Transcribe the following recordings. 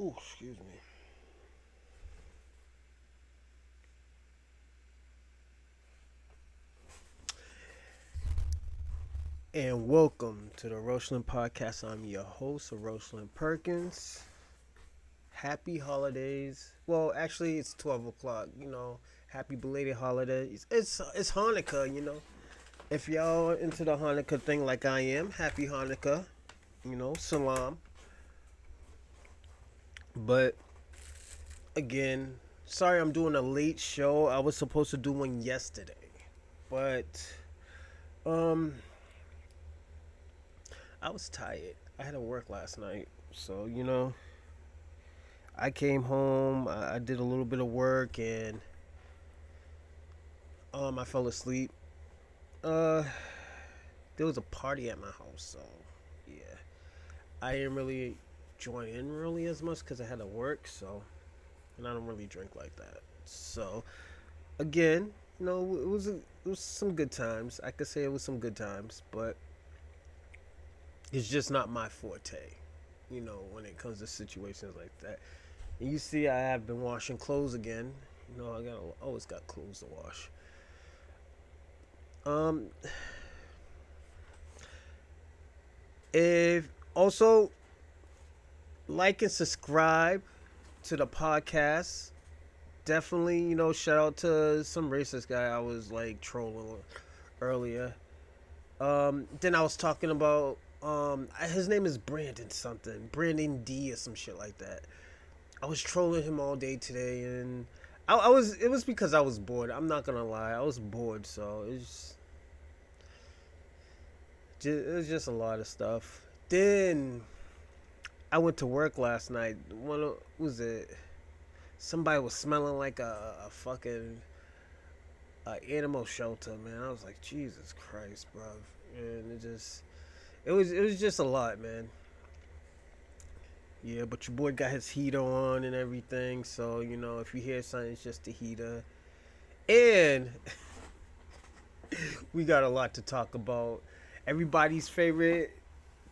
Ooh, excuse me. And welcome to the Rochland Podcast. I'm your host, Rochland Perkins. Happy holidays. Well, actually, it's 12 o'clock. Happy belated holidays. It's Hanukkah. If y'all are into the Hanukkah thing like I am, happy Hanukkah. Salam. But again, sorry I'm doing a late show. I was supposed to do one yesterday, but um, I was tired. I had to work last night, so I came home. I did a little bit of work, and I fell asleep. Uh, there was a party at my house, so yeah, I didn't really join in really as much because I had to work. So, and I don't really drink like that. So again, it was some good times. I could say it was some good times, but it's just not my forte. When it comes to situations like that. And you see, I have been washing clothes again. Always got clothes to wash. Um, if also like and subscribe to the podcast. Definitely, shout out to some racist guy I was like trolling earlier. Then I was talking about his name is Brandon something, Brandon D or some shit like that. I was trolling him all day today, and I was it was because I was bored. I'm not gonna lie, I was bored, so it was just a lot of stuff. Then I went to work last night. Was it? Somebody was smelling like a fucking animal shelter, man. I was like, Jesus Christ, bro. And it was just a lot, man. Yeah, but your boy got his heater on and everything, so if you hear something, it's just the heater. And we got a lot to talk about. Everybody's favorite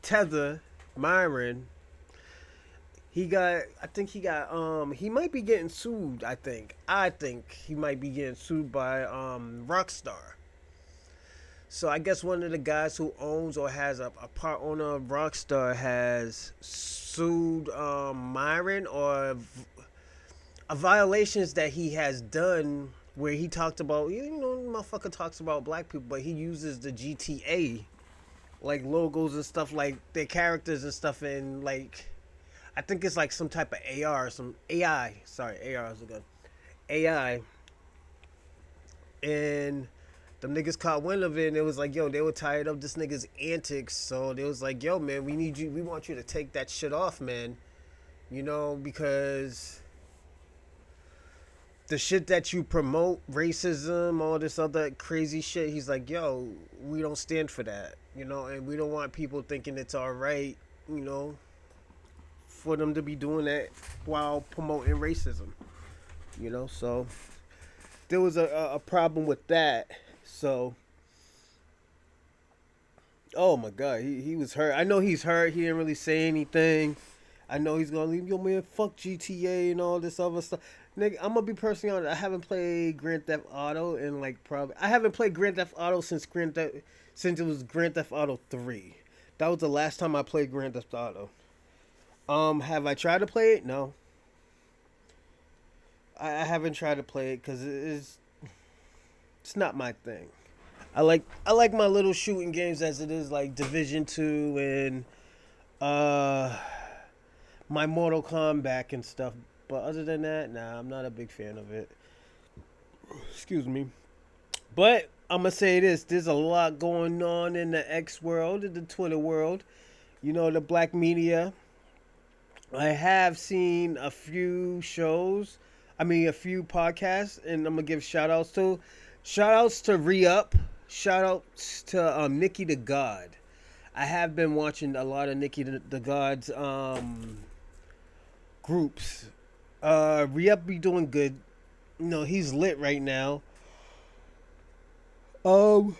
tether, Myron. He might be getting sued. I think he might be getting sued by Rockstar. So I guess one of the guys who owns or has a part owner of Rockstar has sued Myron or violations that he has done where he talked about, motherfucker talks about black people, but he uses the GTA like logos and stuff, like their characters and stuff, and like I think it's like some type of AR or some AI. Sorry, AR is a good AI. And them niggas caught wind of it, and it was like, yo, they were tired of this nigga's antics, so they was like, yo, man, we want you to take that shit off, man. Because the shit that you promote, racism, all this other crazy shit, he's like, yo, we don't stand for that, and we don't want people thinking it's all right, you know, for them to be doing that while promoting racism, so there was a problem with that. So, oh my god, he was hurt. I know he's hurt. He didn't really say anything. I know he's gonna leave. Yo, man, fuck GTA and all this other stuff. Nigga, I'm gonna be personally honest. I haven't played Grand Theft Auto in like probably. I haven't played Grand Theft Auto since it was Grand Theft Auto 3. That was the last time I played Grand Theft Auto. Have I tried to play it? No, I haven't tried to play it because it's not my thing. I like my little shooting games as it is, like Division 2 and uh my Mortal Kombat and stuff. But other than that, nah, I'm not a big fan of it. Excuse me. But I'm gonna say this: there's a lot going on in the X world, in the Twitter world. The black media. I have seen a few shows. I mean, a few podcasts, and I'm gonna give shout outs to. Shout outs to Re Up. Shout outs to Nikki the God. I have been watching a lot of Nikki the God's groups. Re Up be doing good. He's lit right now. Um,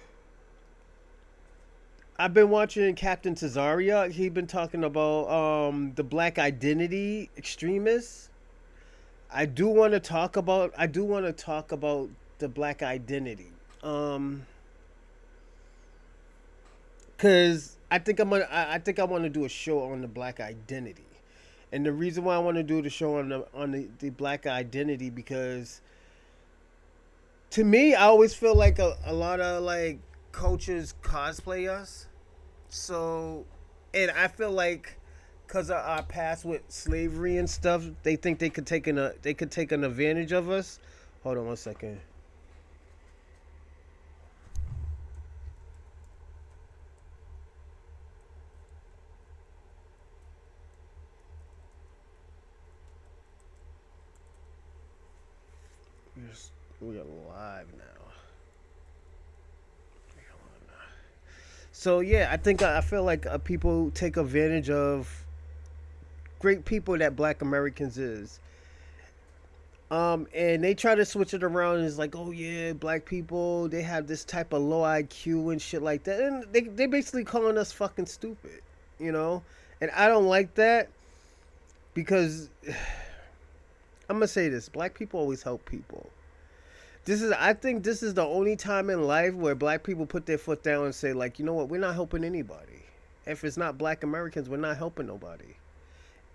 I've been watching Captain Tazaria. He been talking about the black identity extremists. I do want to talk about the black identity. Um cuz I think I want to do a show on the black identity. And the reason why I want to do the show on the black identity, because to me I always feel like a lot of like cultures cosplay us. So, and I feel like because of our past with slavery and stuff, they think they could take an advantage of us. Hold on one second. We are live now. So yeah, I feel like people take advantage of great people that Black Americans is. And they try to switch it around, and it's like, oh yeah, black people, they have this type of low IQ and shit like that, and they basically calling us fucking stupid, you know. And I don't like that, because I'm gonna say this: black people always help people. I think this is the only time in life where black people put their foot down and say, like, you know what, we're not helping anybody. If it's not Black Americans, we're not helping nobody.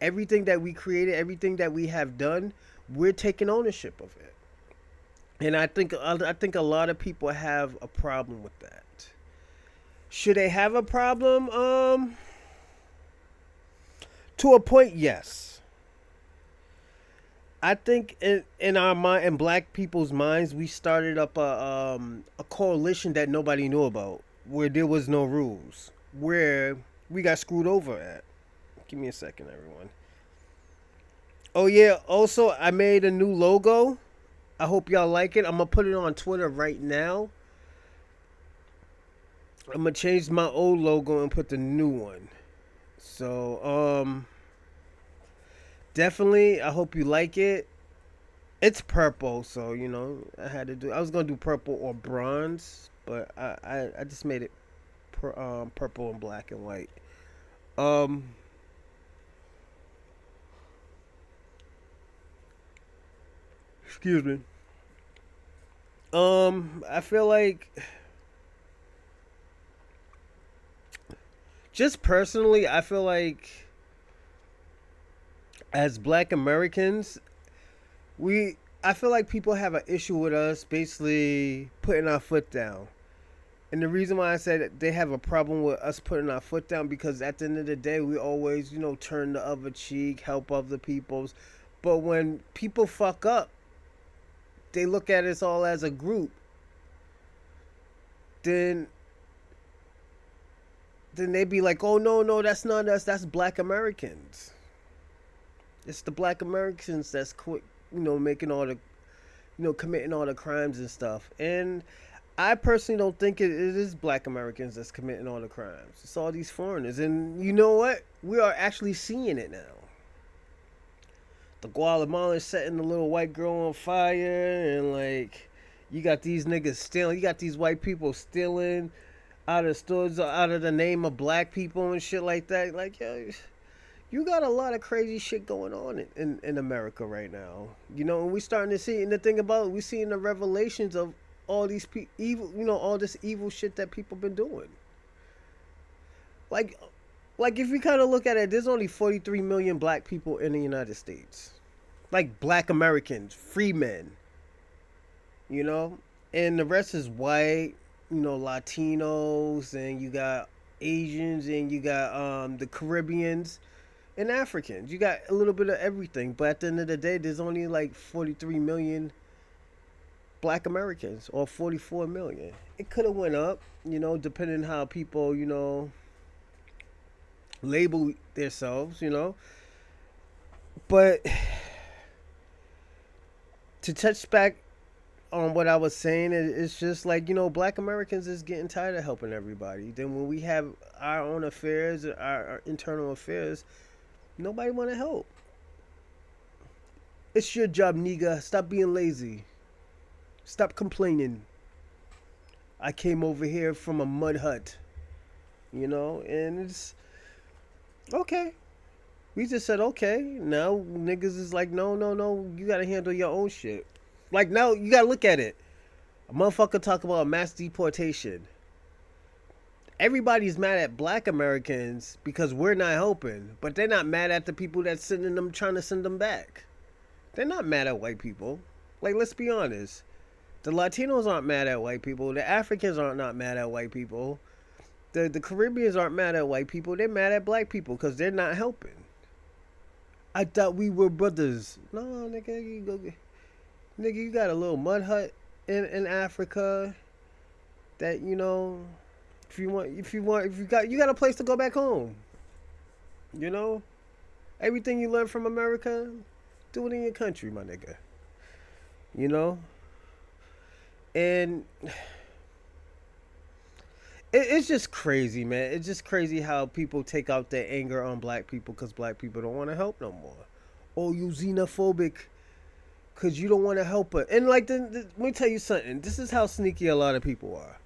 Everything that we created, everything that we have done, we're taking ownership of it. And I think a lot of people have a problem with that. Should they have a problem? To a point, yes. I think in our mind, in black people's minds, we started up a coalition that nobody knew about, where there was no rules, where we got screwed over at. Give me a second, everyone. Oh yeah, also I made a new logo. I hope y'all like it. I'm gonna put it on Twitter right now. I'm gonna change my old logo and put the new one. So definitely I hope you like it. It's purple, so you know I was gonna do purple or bronze, but I just made it purple and black and white. Um Excuse me. I feel like, just personally, I feel like as Black Americans, we I feel like people have an issue with us basically putting our foot down. And the reason why I said that they have a problem with us putting our foot down, because at the end of the day, we always, turn the other cheek, help other people's. But when people fuck up, they look at us all as a group. Then they be like, "Oh no, that's not us. That's Black Americans. It's the Black Americans that's quick, making all the, committing all the crimes and stuff." And I personally don't think it is Black Americans that's committing all the crimes. It's all these foreigners. And you know what? We are actually seeing it now. The Guatemalans setting the little white girl on fire, and like, you got these niggas stealing. You got these white people stealing out of stores out of the name of black people and shit like that. Like, yo, you got a lot of crazy shit going on in America right now. And we starting to see. And the thing about it, we seeing the revelations of all these evil, all this evil shit that people been doing. Like, if you kind of look at it, there's only 43 million black people in the United States. Like Black Americans, free men. And the rest is white, Latinos, and you got Asians, and you got the Caribbeans and Africans. You got a little bit of everything. But at the end of the day, there's only like 43 million Black Americans, or 44 million. It could have went up, depending how people, label themselves. But to touch back on what I was saying, it's just like, Black Americans is getting tired of helping everybody. Then when we have our own affairs, our internal affairs, nobody want to help. It's your job, nigga. Stop being lazy. Stop complaining. I came over here from a mud hut. you know, and it's okay. We just said okay. Now niggas is like, no, no, no. You gotta handle your own shit. Like now, you gotta look at it. A motherfucker talk about mass deportation. Everybody's mad at black Americans because we're not helping, but they're not mad at the people that's sending them, trying to send them back. They're not mad at white people. Like, let's be honest. The Latinos aren't mad at white people. The Africans aren't not mad at white people. The Caribbeans aren't mad at white people. They're mad at black people because they're not helping. I thought we were brothers. No, nigga, nigga, you got a little mud hut in Africa that, you know, if you got a place to go back home. You know, everything you learn from America, do it in your country, my nigga. You know, and it's just crazy, man. It's just crazy how people take out their anger on black people because black people don't want to help no more. Oh, you xenophobic because you don't want to help her. And like, let me tell you something. This is how sneaky a lot of people are.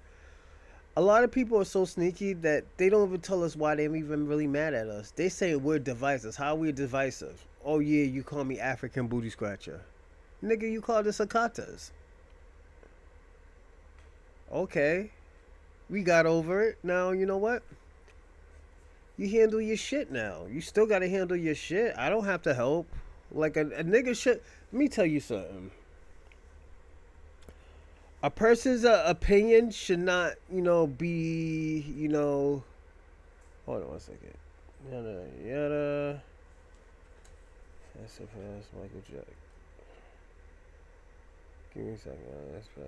A lot of people are so sneaky that they don't even tell us why they're even really mad at us. They say we're divisive. How are we divisive? Oh yeah, you call me African booty scratcher. Nigga, you called us Akatas. Okay. We got over it. Now, you know what? You handle your shit now. You still got to handle your shit. I don't have to help. Like a nigga should. Let me tell you something. A person's opinion should not, you know, be, you know. Hold on one second. Yada yada. That's a fast Michael Jack. Give me a second. That's fast.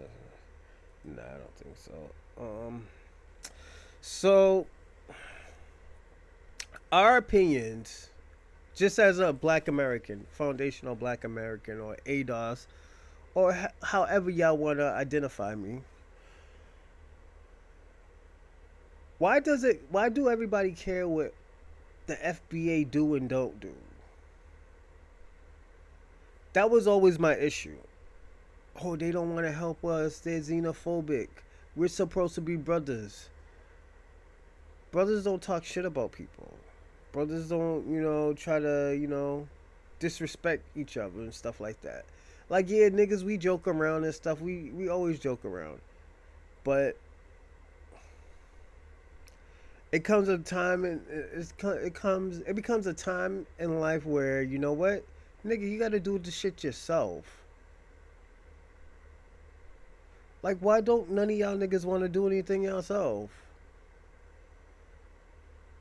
Nah, I don't think so. So our opinions, just as a black American, foundational black American, or ADOS, or however y'all want to identify me, why do everybody care what the FBA do and don't do? That was always my issue. Oh, they don't want to help us. They're xenophobic. We're supposed to be brothers. Brothers don't talk shit about people. Brothers don't, you know, try to, you know, disrespect each other and stuff like that. Like, yeah, niggas, we joke around and stuff. We always joke around. But it comes a time, and it becomes a time in life where, you know what? Nigga, you got to do the shit yourself. Like, why don't none of y'all niggas want to do anything yourself?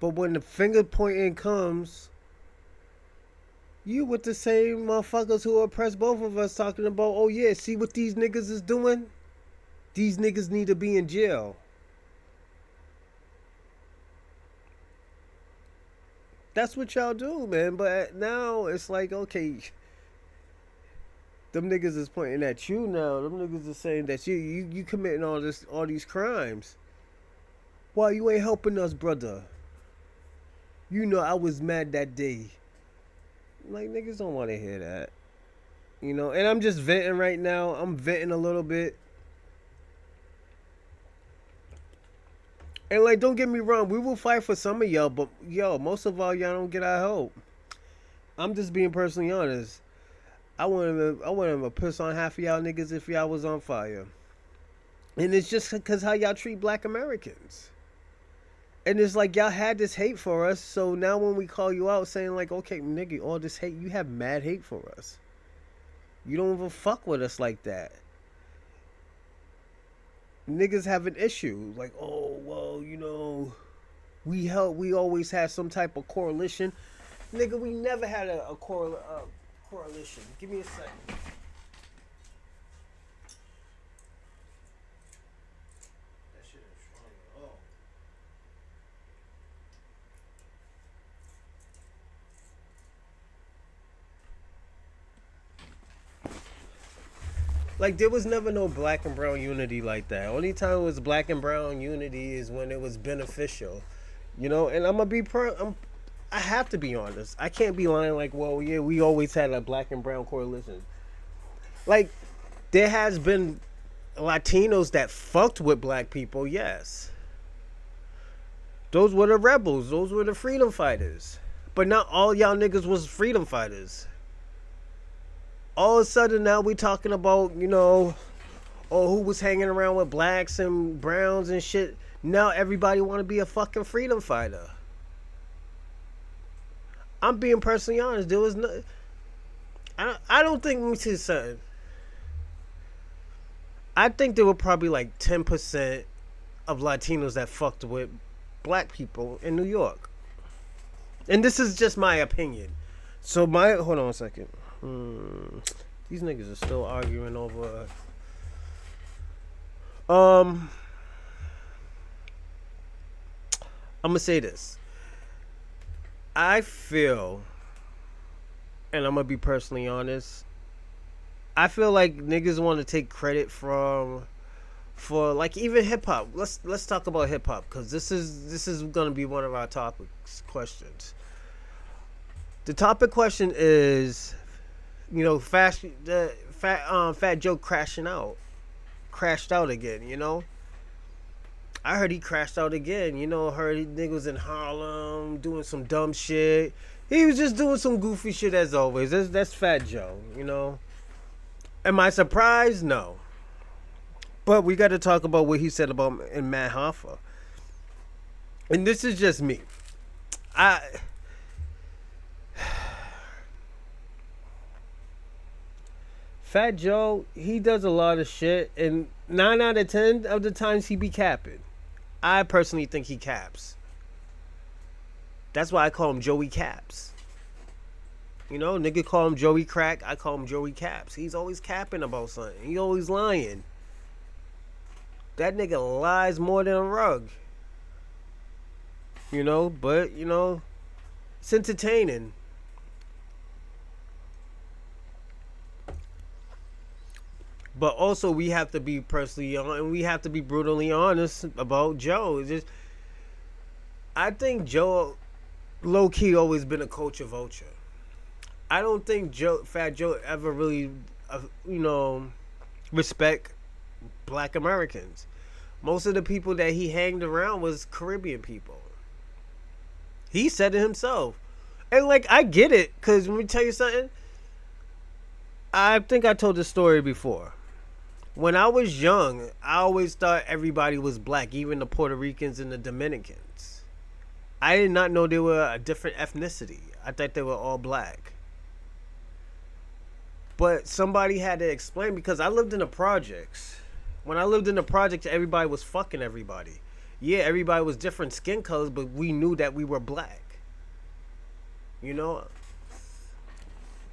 But when the finger pointing comes, you with the same motherfuckers who oppress both of us talking about, oh yeah, see what these niggas is doing? These niggas need to be in jail. That's what y'all do, man. But now it's like, okay, them niggas is pointing at you now. Them niggas is saying that you committing all these crimes. Why you ain't helping us, brother? You know I was mad that day. Like, niggas don't want to hear that. You know, and I'm just venting right now. I'm venting a little bit. And like, don't get me wrong, we will fight for some of y'all, but yo, most of all y'all don't get our help. I'm just being personally honest. I wouldn't have piss on half of y'all niggas if y'all was on fire. And it's just because how y'all treat black Americans. And it's like y'all had this hate for us, so now when we call you out saying like, okay, nigga, all this hate, you have mad hate for us. You don't even fuck with us like that. Niggas have an issue. Like, oh, well, you know, we always had some type of correlation. Nigga, we never had a correlation. Give me a second. That shit is strong. Oh. Like, there was never no black and brown unity like that. Only time it was black and brown unity is when it was beneficial. You know, and I'm going to be I have to be honest. I can't be lying like, well, yeah, we always had a black and brown coalition. Like, there has been Latinos that fucked with black people, yes. Those were the rebels. Those were the freedom fighters. But not all y'all niggas was freedom fighters. All of a sudden now we talking about, who was hanging around with blacks and browns and shit. Now everybody want to be a fucking freedom fighter. I'm being personally honest. There was no. I don't think. Let me tell you something. I think there were probably like 10% of Latinos that fucked with black people in New York. And this is just my opinion. So hold on a second. These niggas are still arguing over. I'm gonna say this. I feel, and I'm gonna be personally honest, I feel like niggas want to take credit for like even hip hop. Let's talk about hip hop because this is gonna be one of our topics questions. The topic question is, Fat Joe crashed out again. I heard he crashed out again. Heard he niggas in Harlem doing some dumb shit. He was just doing some goofy shit as always. That's Fat Joe. Am I surprised? No. But we got to talk about what he said about in Matt Hoffa. And this is just me. Fat Joe, he does a lot of shit, and 9 out of 10 of the times he be capping. I personally think he caps. That's why I call him Joey Caps. Nigga call him Joey Crack, I call him Joey Caps. He's always capping about something. He always lying. That nigga lies more than a rug. But, it's entertaining. But also, we have to be personally honest, and we have to be brutally honest about Joe. I think Joe, low key, always been a culture vulture. I don't think Fat Joe, ever really, respect Black Americans. Most of the people that he hanged around was Caribbean people. He said it himself, and I get it, cause let me tell you something. I think I told this story before. When I was young, I always thought everybody was black, even the Puerto Ricans and the Dominicans. I did not know they were a different ethnicity. I thought they were all black. But somebody had to explain, because I lived in the projects. When I lived in the projects, everybody was fucking everybody. Yeah, everybody was different skin colors, but we knew that we were black.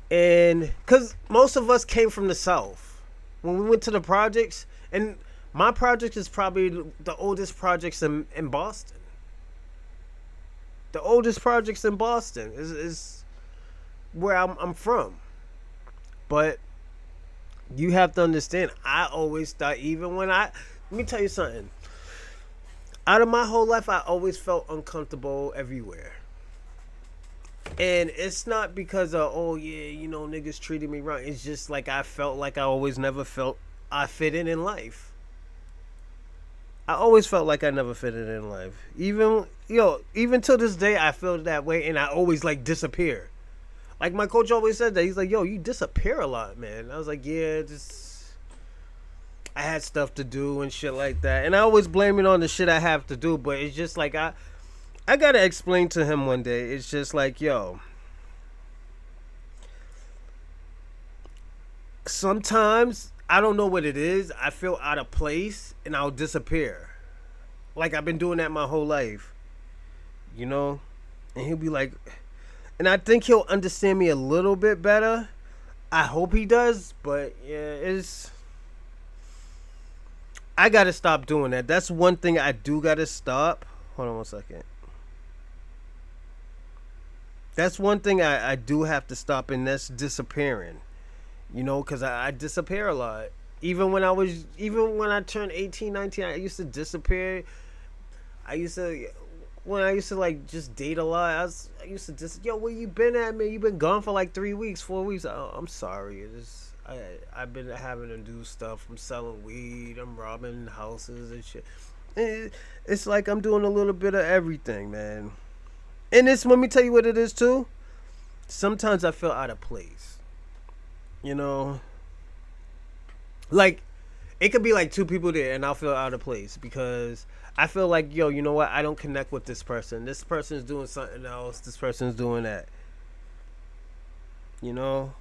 And because most of us came from the South. When we went to the projects, and my project is probably the oldest projects in Boston. The oldest projects in Boston is where I'm from. But you have to understand, I always thought, let me tell you something. Out of my whole life, I always felt uncomfortable everywhere. And it's not because of, niggas treated me wrong. It's just I felt like I always never felt I fit in life. I always felt like I never fit in life. Even till this day, I feel that way, and I always disappear. My coach always said that. He's like, yo, you disappear a lot, man. I was like, yeah, I had stuff to do and shit like that. And I always blame it on the shit I have to do, but it's just I gotta explain to him one day. It's just yo, sometimes I don't know what it is. I feel out of place and I'll disappear. I've been doing that my whole life, and he'll be like, and I think he'll understand me a little bit better. I hope he does, but yeah, I gotta stop doing that. That's one thing I do gotta stop. Hold on one second. That's one thing I do have to stop, and that's disappearing. Because I disappear a lot. Even when I turned 18, 19, I used to disappear. When I used to just date a lot, I used to just, yo, where you been at, man? You been gone for 3 weeks, 4 weeks. Oh, I'm sorry. I've been having to do stuff. I'm selling weed. I'm robbing houses and shit. Eh, It's like I'm doing a little bit of everything, man. And it's let me tell you what it is too. Sometimes I feel out of place. You know, like it could be like two people there, and I'll feel out of place because I feel like, yo, you know what? I don't connect with this person. This person's doing something else. This person's doing that. You know.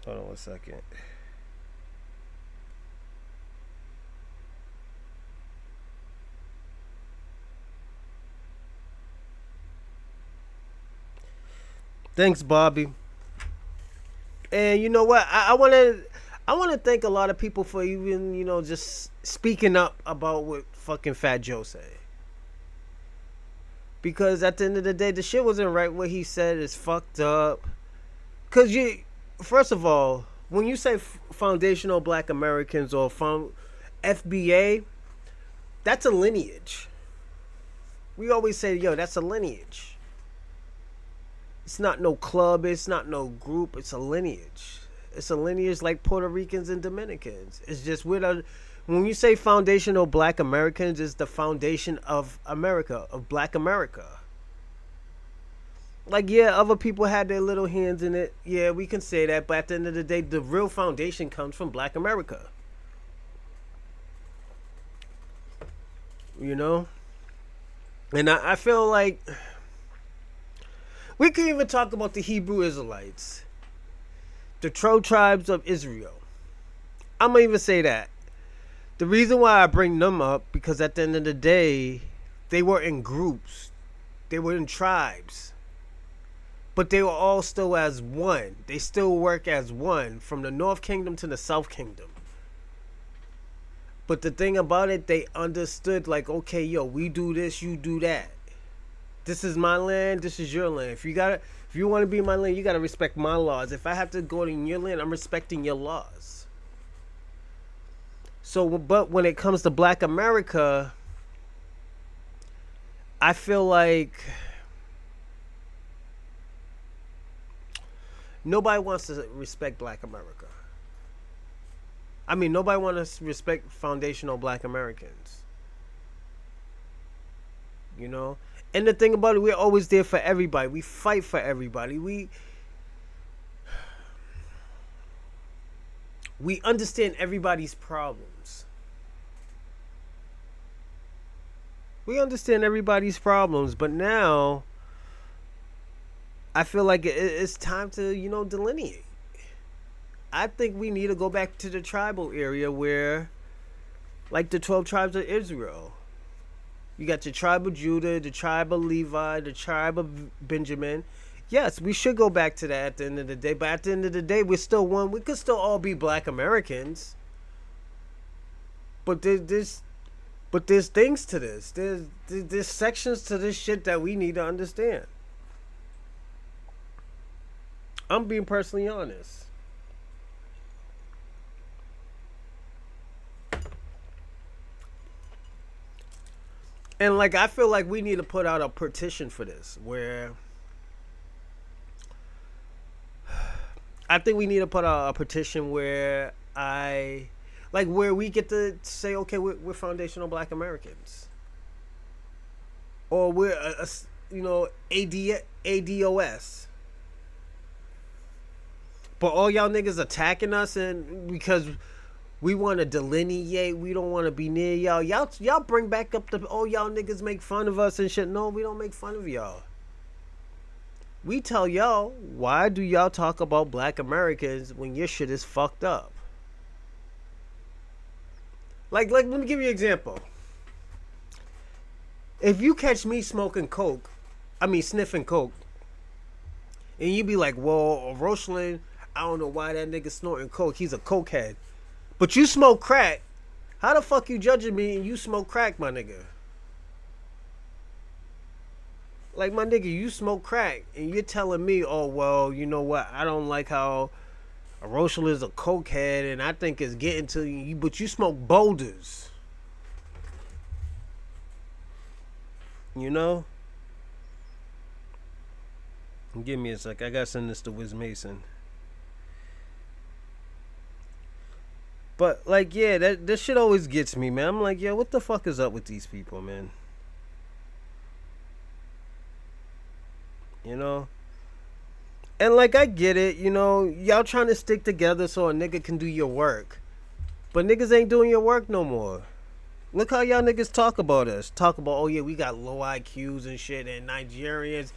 Hold on one second. Thanks, Bobby. And you know what? I want to thank a lot of people for even just speaking up about what fucking Fat Joe said. Because at the end of the day, the shit wasn't right. What he said is fucked up. Cause first of all, when you say foundational Black Americans or FBA, that's a lineage. We always say, yo, that's a lineage. It's not no club. It's not no group. It's a lineage. It's a lineage like Puerto Ricans and Dominicans. It's just when you say foundational Black Americans, it's the foundation of America, of Black America. Like, yeah, other people had their little hands in it. Yeah, we can say that. But at the end of the day, the real foundation comes from Black America. You know? And I feel like we could even talk about the Hebrew Israelites, the 12 tribes of Israel. I'm going to even say that. The reason why I bring them up, because at the end of the day, they were in groups. They were in tribes. But they were all still as one. They still work as one from the North Kingdom to the South Kingdom. But the thing about it, they understood like, okay, yo, we do this, you do that. This is my land, this is your land. If you want to be in my land, you gotta respect my laws. If I have to go in your land, I'm respecting your laws. So, but when it comes to Black America, I feel like nobody wants to respect Black America. I mean, nobody wants to respect foundational Black Americans. You know? And the thing about it, we're always there for everybody. We fight for everybody. We understand everybody's problems. We understand everybody's problems, but now I feel like it's time to, delineate. I think we need to go back to the tribal area where, like the 12 tribes of Israel. You got the tribe of Judah, the tribe of Levi, the tribe of Benjamin. Yes, we should go back to that at the end of the day. But at the end of the day, we're still one. We could still all be Black Americans. But there's things to this. There's sections to this shit that we need to understand. I'm being personally honest. And like I feel like we need to put out a petition for this where I think we need to put out a petition where where we get to say, okay, we're foundational Black Americans. Or we're ADOS. But all y'all niggas attacking us and because we want to delineate. We don't want to be near y'all. Y'all bring back up y'all niggas make fun of us and shit. No, we don't make fun of y'all. We tell y'all, why do y'all talk about Black Americans when your shit is fucked up? Like let me give you an example. If you catch me sniffing coke, and you be like, well, Rochland, I don't know why that nigga snorting coke. He's a cokehead. But you smoke crack. How the fuck you judging me and you smoke crack, my nigga? Like, my nigga, you smoke crack and you're telling me, oh, well, you know what? I don't like how Rochelle is a cokehead and I think it's getting to you, but you smoke boulders. You know? Give me a sec. I gotta send this to Wiz Mason. But like, yeah, that this shit always gets me, man. I'm like, yo, what the fuck is up with these people, man? You know? And like, I get it, you know, y'all trying to stick together so a nigga can do your work. But niggas ain't doing your work no more. Look how y'all niggas talk about us. Talk about, oh yeah, we got low IQs and shit, and Nigerians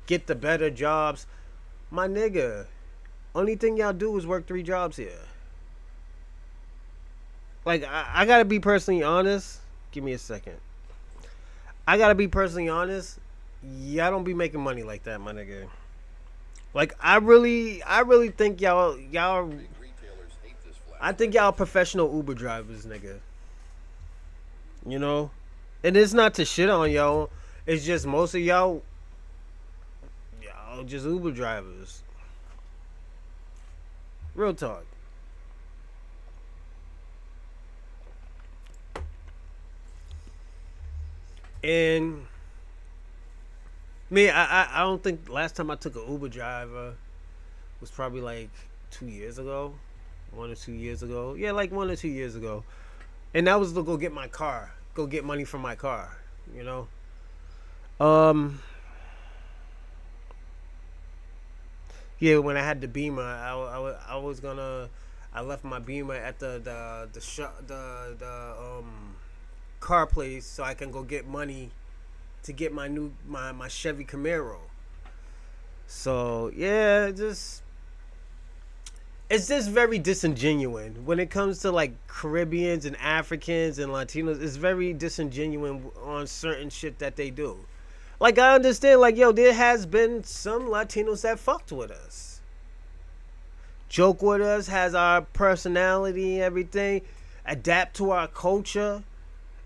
get the better jobs. My nigga, only thing y'all do is work 3 jobs here. Like, I gotta be personally honest. Give me a second. I gotta be personally honest. Y'all don't be making money like that, my nigga. Like, I really think y'all. I think y'all professional Uber drivers, nigga. You know, and it's not to shit on y'all. It's just most of y'all just Uber drivers. Real talk. And me, I don't think last time I took an Uber driver was probably like 2 years ago, 1 or 2 years ago. Yeah, like 1 or 2 years ago. And that was to go get my car, go get money from my car. You know. Um. Yeah, when I had the Beamer, I was gonna. I left my Beamer at the car place so I can go get money to get my Chevy Camaro. So yeah, just it's just very disingenuous when it comes to like Caribbeans and Africans and Latinos. It's very disingenuous on certain shit that they do. Like I understand, like yo, there has been some Latinos that fucked with us, joke with us, has our personality and everything, adapt to our culture,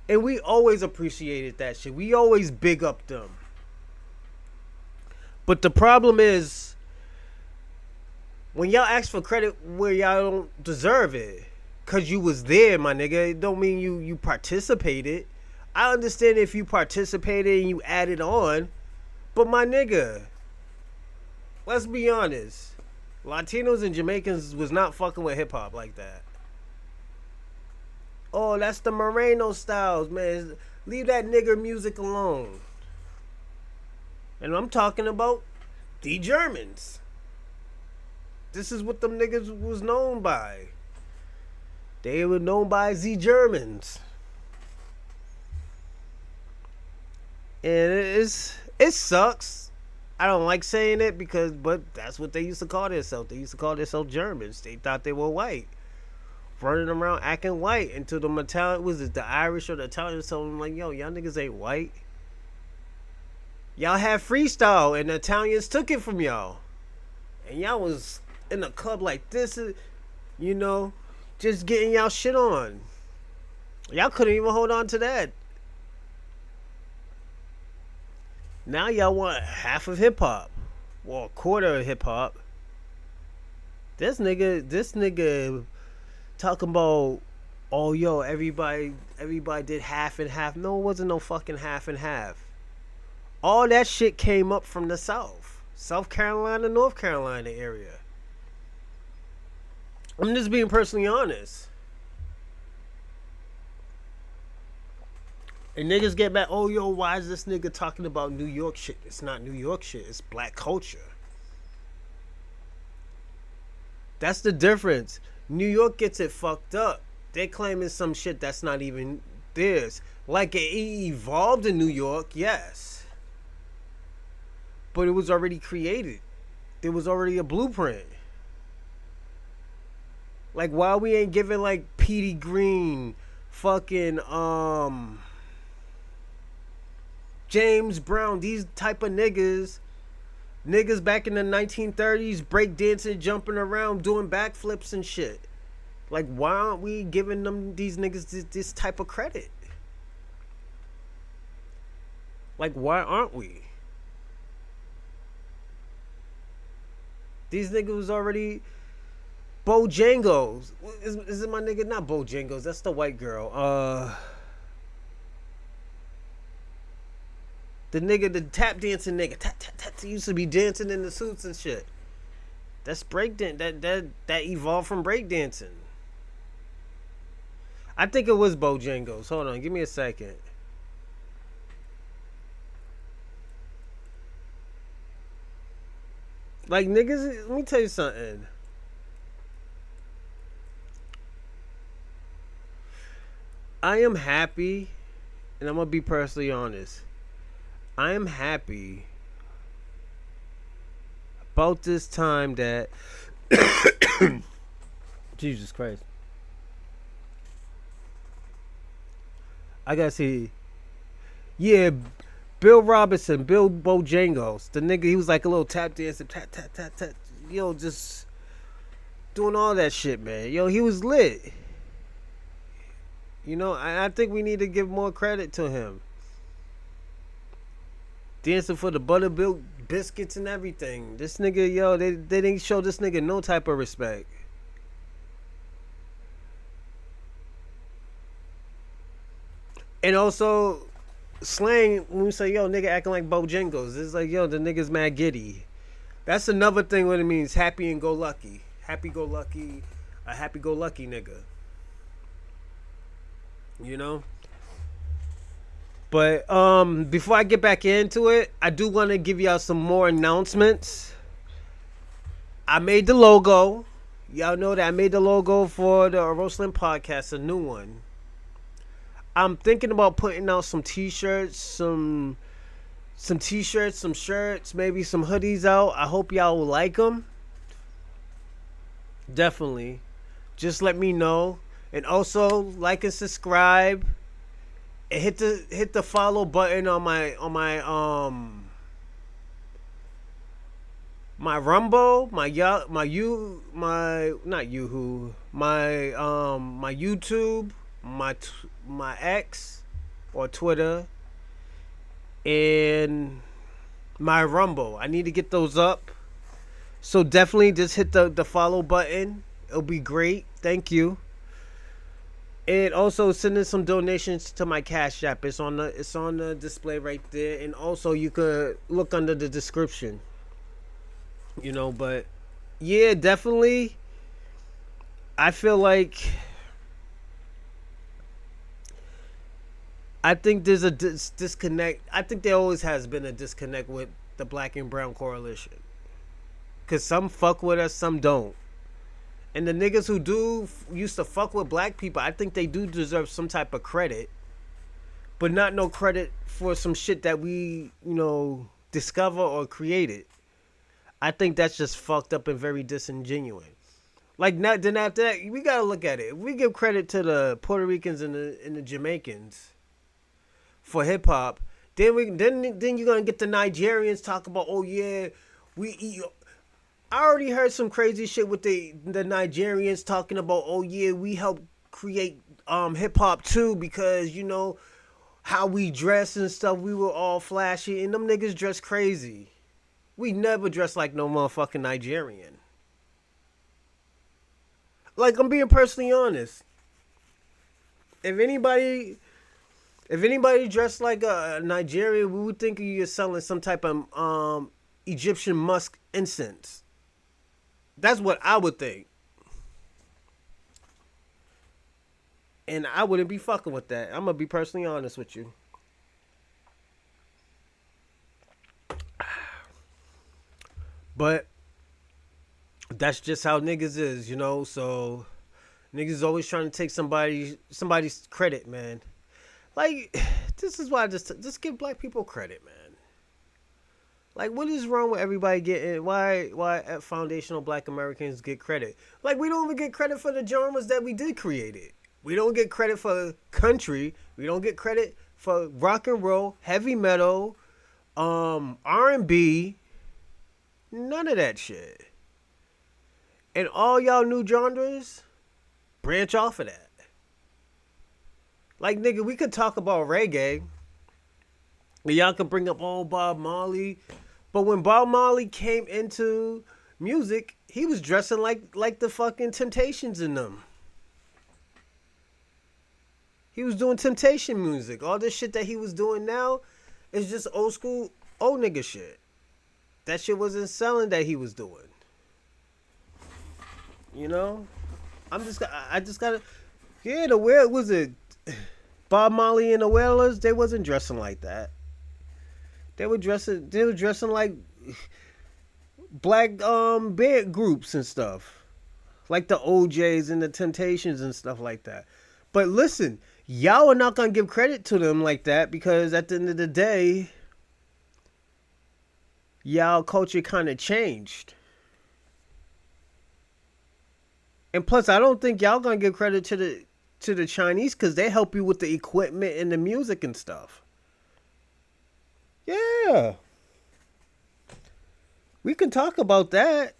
and we always appreciated that shit. We always big up them. But the problem is when y'all ask for credit where y'all don't deserve it, cause you was there, my nigga. It don't mean you participated. I understand if you participated and you added on, but my nigga, let's be honest. Latinos and Jamaicans was not fucking with hip hop like that. Oh, that's the Moreno styles, man. Leave that nigger music alone. And I'm talking about the Germans. This is what them niggas was known by. They were known by the Germans. And it sucks. I don't like saying it but that's what they used to call themselves. They used to call themselves Germans. They thought they were white, running around acting white until the Italian was it the Irish or the Italians told them like, yo, y'all niggas ain't white. Y'all had freestyle and the Italians took it from y'all, and y'all was in a club like this, you know, just getting y'all shit on. Y'all couldn't even hold on to that. Now y'all want half of hip hop, well, a quarter of hip hop. This nigga talking about, oh yo, everybody did half and half. No, it wasn't no fucking half and half. All that shit came up from the South Carolina, North Carolina area. I'm just being personally honest. And niggas get back, oh yo, why is this nigga talking about New York shit? It's not New York shit, it's black culture. That's the difference. New York gets it fucked up. They claiming some shit that's not even theirs. Like it evolved in New York, yes. But it was already created. There was already a blueprint. Like why we ain't giving like Petey Green, fucking James Brown, these type of niggas back in the 1930s breakdancing, jumping around, doing backflips and shit. Like why aren't we giving them these niggas this type of credit? Like why aren't we? These niggas was already Bojangles. Is it my nigga? Not Bojangles. That's the white girl. The nigga, the tap dancing nigga, tap tap tap, used to be dancing in the suits and shit. That's breakdance. That evolved from breakdancing. I think it was Bojangles. Hold on, give me a second. Like niggas, let me tell you something. I am happy, and I'm gonna be personally honest. I am happy about this time that Jesus Christ. I gotta see. Yeah, Bill Robinson, Bill Bojangles, the nigga. He was like a little tap dancer, tap tap tap tap. Yo, just doing all that shit, man. Yo, he was lit. You know, I think we need to give more credit to him. Dancing for the buttermilk biscuits and everything. This nigga, yo, they didn't show this nigga no type of respect. And also, slang, when we say, yo, nigga acting like Bojangles, it's like, yo, the nigga's mad giddy. That's another thing what it means, happy and go lucky. Happy go lucky, a happy go lucky nigga. You know? But before I get back into it, I do want to give y'all some more announcements. I made the logo. Y'all know that I made the logo for the Roastlin podcast, a new one. I'm thinking about putting out some t-shirts, some t-shirts, some shirts, maybe some hoodies out. I hope y'all will like them. Definitely. Just let me know. And also like and subscribe. And hit the follow button on my Rumble, my not Yoohoo, my YouTube, my X or Twitter, and my Rumble. I need to get those up. So definitely just hit the follow button. It'll be great. Thank you. And also send in some donations to my Cash App. It's on the display right there. And also you could look under the description. You know, but yeah, definitely. I feel like I think there's a disconnect. I think there always has been a disconnect with the Black and Brown Coalition. Cause some fuck with us, some don't. And the niggas who do used to fuck with black people, I think they do deserve some type of credit. But not no credit for some shit that we, discover or created. I think that's just fucked up and very disingenuous. Like then after that, we gotta look at it. If we give credit to the Puerto Ricans and the Jamaicans for hip hop, then you're gonna get the Nigerians talk about, oh yeah, we eat. I already heard some crazy shit with the Nigerians talking about, oh yeah, we helped create hip hop too because how we dress and stuff. We were all flashy and them niggas dress crazy. We never dress like no motherfucking Nigerian. Like, I'm being personally honest. If anybody dressed like a Nigerian, we would think you're selling some type of Egyptian musk incense. That's what I would think. And I wouldn't be fucking with that. I'm going to be personally honest with you. But that's just how niggas is, so niggas always trying to take somebody's credit, man. Like, this is why I just give black people credit, man. Like, what is wrong with everybody getting... Why foundational black Americans get credit? Like, we don't even get credit for the genres that we did create it. We don't get credit for country. We don't get credit for rock and roll, heavy metal, R&B. None of that shit. And all y'all new genres branch off of that. Like, nigga, we could talk about reggae. Y'all can bring up old Bob Marley. But when Bob Marley came into music, he was dressing like the fucking Temptations in them. He was doing Temptation music. All this shit that he was doing now is just old school, old nigga shit. That shit wasn't selling that he was doing. I just gotta... Yeah, the whale was it Bob Marley and the Wailers? They wasn't dressing like that. They were dressing like black band groups and stuff. Like the OJs and the Temptations and stuff like that. But listen, y'all are not gonna give credit to them like that because at the end of the day, y'all culture kind of changed. And plus, I don't think y'all gonna give credit to the Chinese because they help you with the equipment and the music and stuff. Yeah, we can talk about that.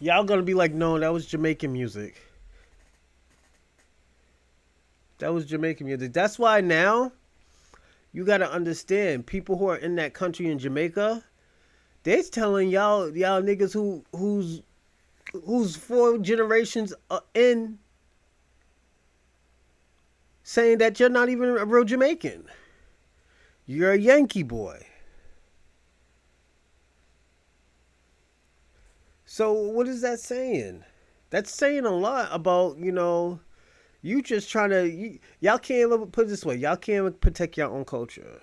Y'all gonna be like, no, that was Jamaican music. That was Jamaican music. That's why now you gotta understand people who are in that country in Jamaica. They're telling y'all niggas who's four generations in saying that you're not even a real Jamaican. You're a Yankee boy. So what is that saying? That's saying a lot about, you just trying to y'all can't even put it this way, y'all can't even protect your own culture.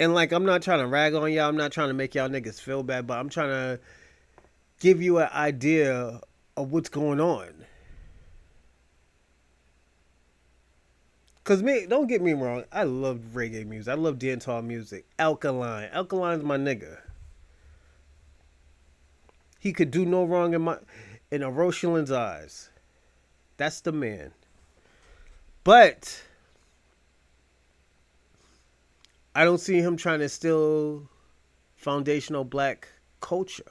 And like I'm not trying to rag on y'all, I'm not trying to make y'all niggas feel bad, but I'm trying to give you an idea of what's going on. Cause me, don't get me wrong, I love reggae music. I love dancehall music. Alkaline. Alkaline's my nigga. He could do no wrong in a Roshalin's eyes. That's the man. But I don't see him trying to steal foundational black culture.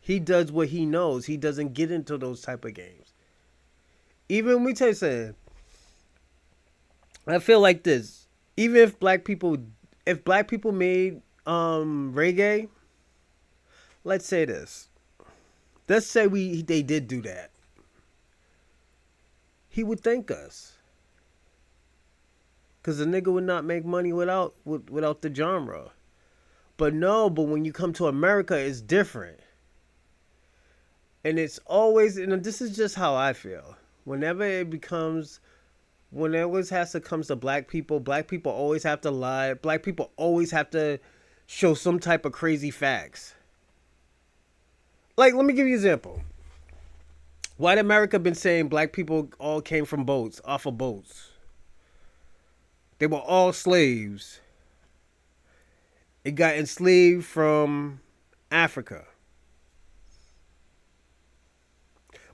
He does what he knows. He doesn't get into those type of games. Even when we tell you something, I feel like this. Even if black people made reggae, let's say this. Let's say they did do that. He would thank us. Cause the nigga would not make money without the genre. But when you come to America, it's different. And it's always, and this is just how I feel. Whenever it has to comes to black people always have to lie. Black people always have to show some type of crazy facts. Like, let me give you an example. White America been saying black people all came from boats, off of boats. They were all slaves. It got enslaved from Africa.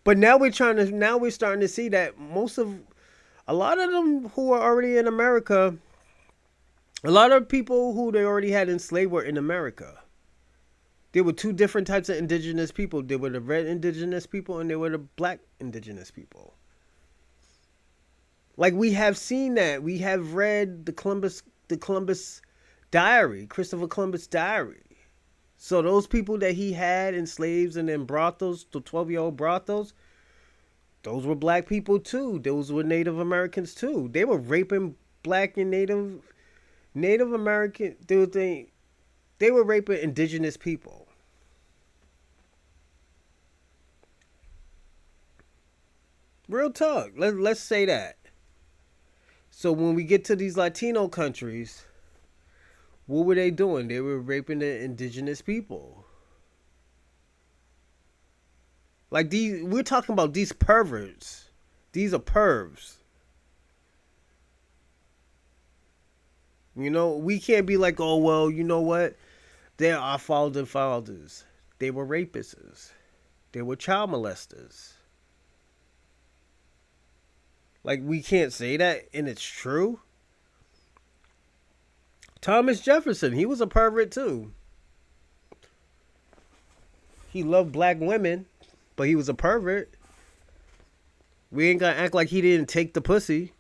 But now we're starting to see that a lot of them who are already in America, a lot of people who they already had enslaved were in America. There were two different types of indigenous people. There were the red indigenous people and there were the black indigenous people. Like we have seen that. We have read the Columbus diary, Christopher Columbus diary. So those people that he had in slaves and then brothels, the 12-year-old brothels, those were black people too. Those were Native Americans too. They were raping black and Native American. They were raping indigenous people. Real talk. Let's say that. So when we get to these Latino countries, what were they doing? They were raping the indigenous people. Like we're talking about these perverts. These are pervs. We can't be like, oh, well, you know what? They're our fathers. They were rapists. They were child molesters. Like, we can't say that, and it's true. Thomas Jefferson, he was a pervert too. He loved black women, but he was a pervert. We ain't gonna act like he didn't take the pussy.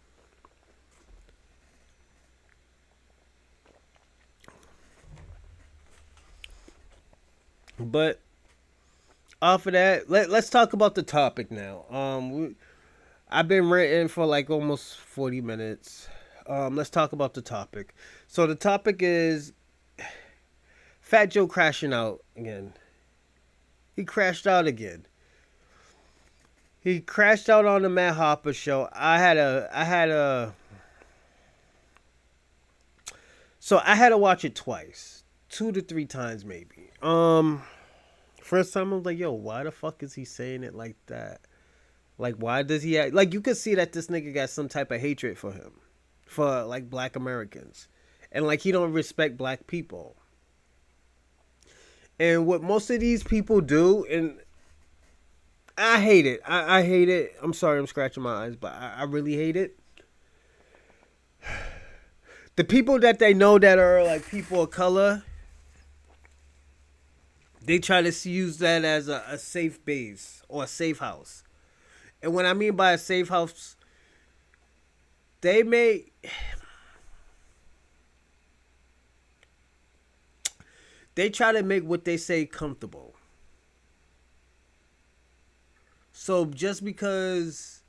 But off of that, let's talk about the topic now. I've been ranting for like almost 40 minutes. Let's talk about the topic. So the topic is Fat Joe crashing out again. He crashed out again. He crashed out on the Matt Harper show. So I had to watch it twice, 2 to 3 times maybe. First time I was like, yo, why the fuck is he saying it like that? Like, why does he act like you could see that this nigga got some type of hatred for him, for like black Americans, and like he don't respect black people. And what most of these people do, and I hate it. I hate it. I'm sorry, I'm scratching my eyes, but I really hate it. The people that they know that are like people of color, they try to use that as a safe base or a safe house. And what I mean by a safe house, they may they try to make what they say comfortable. So just because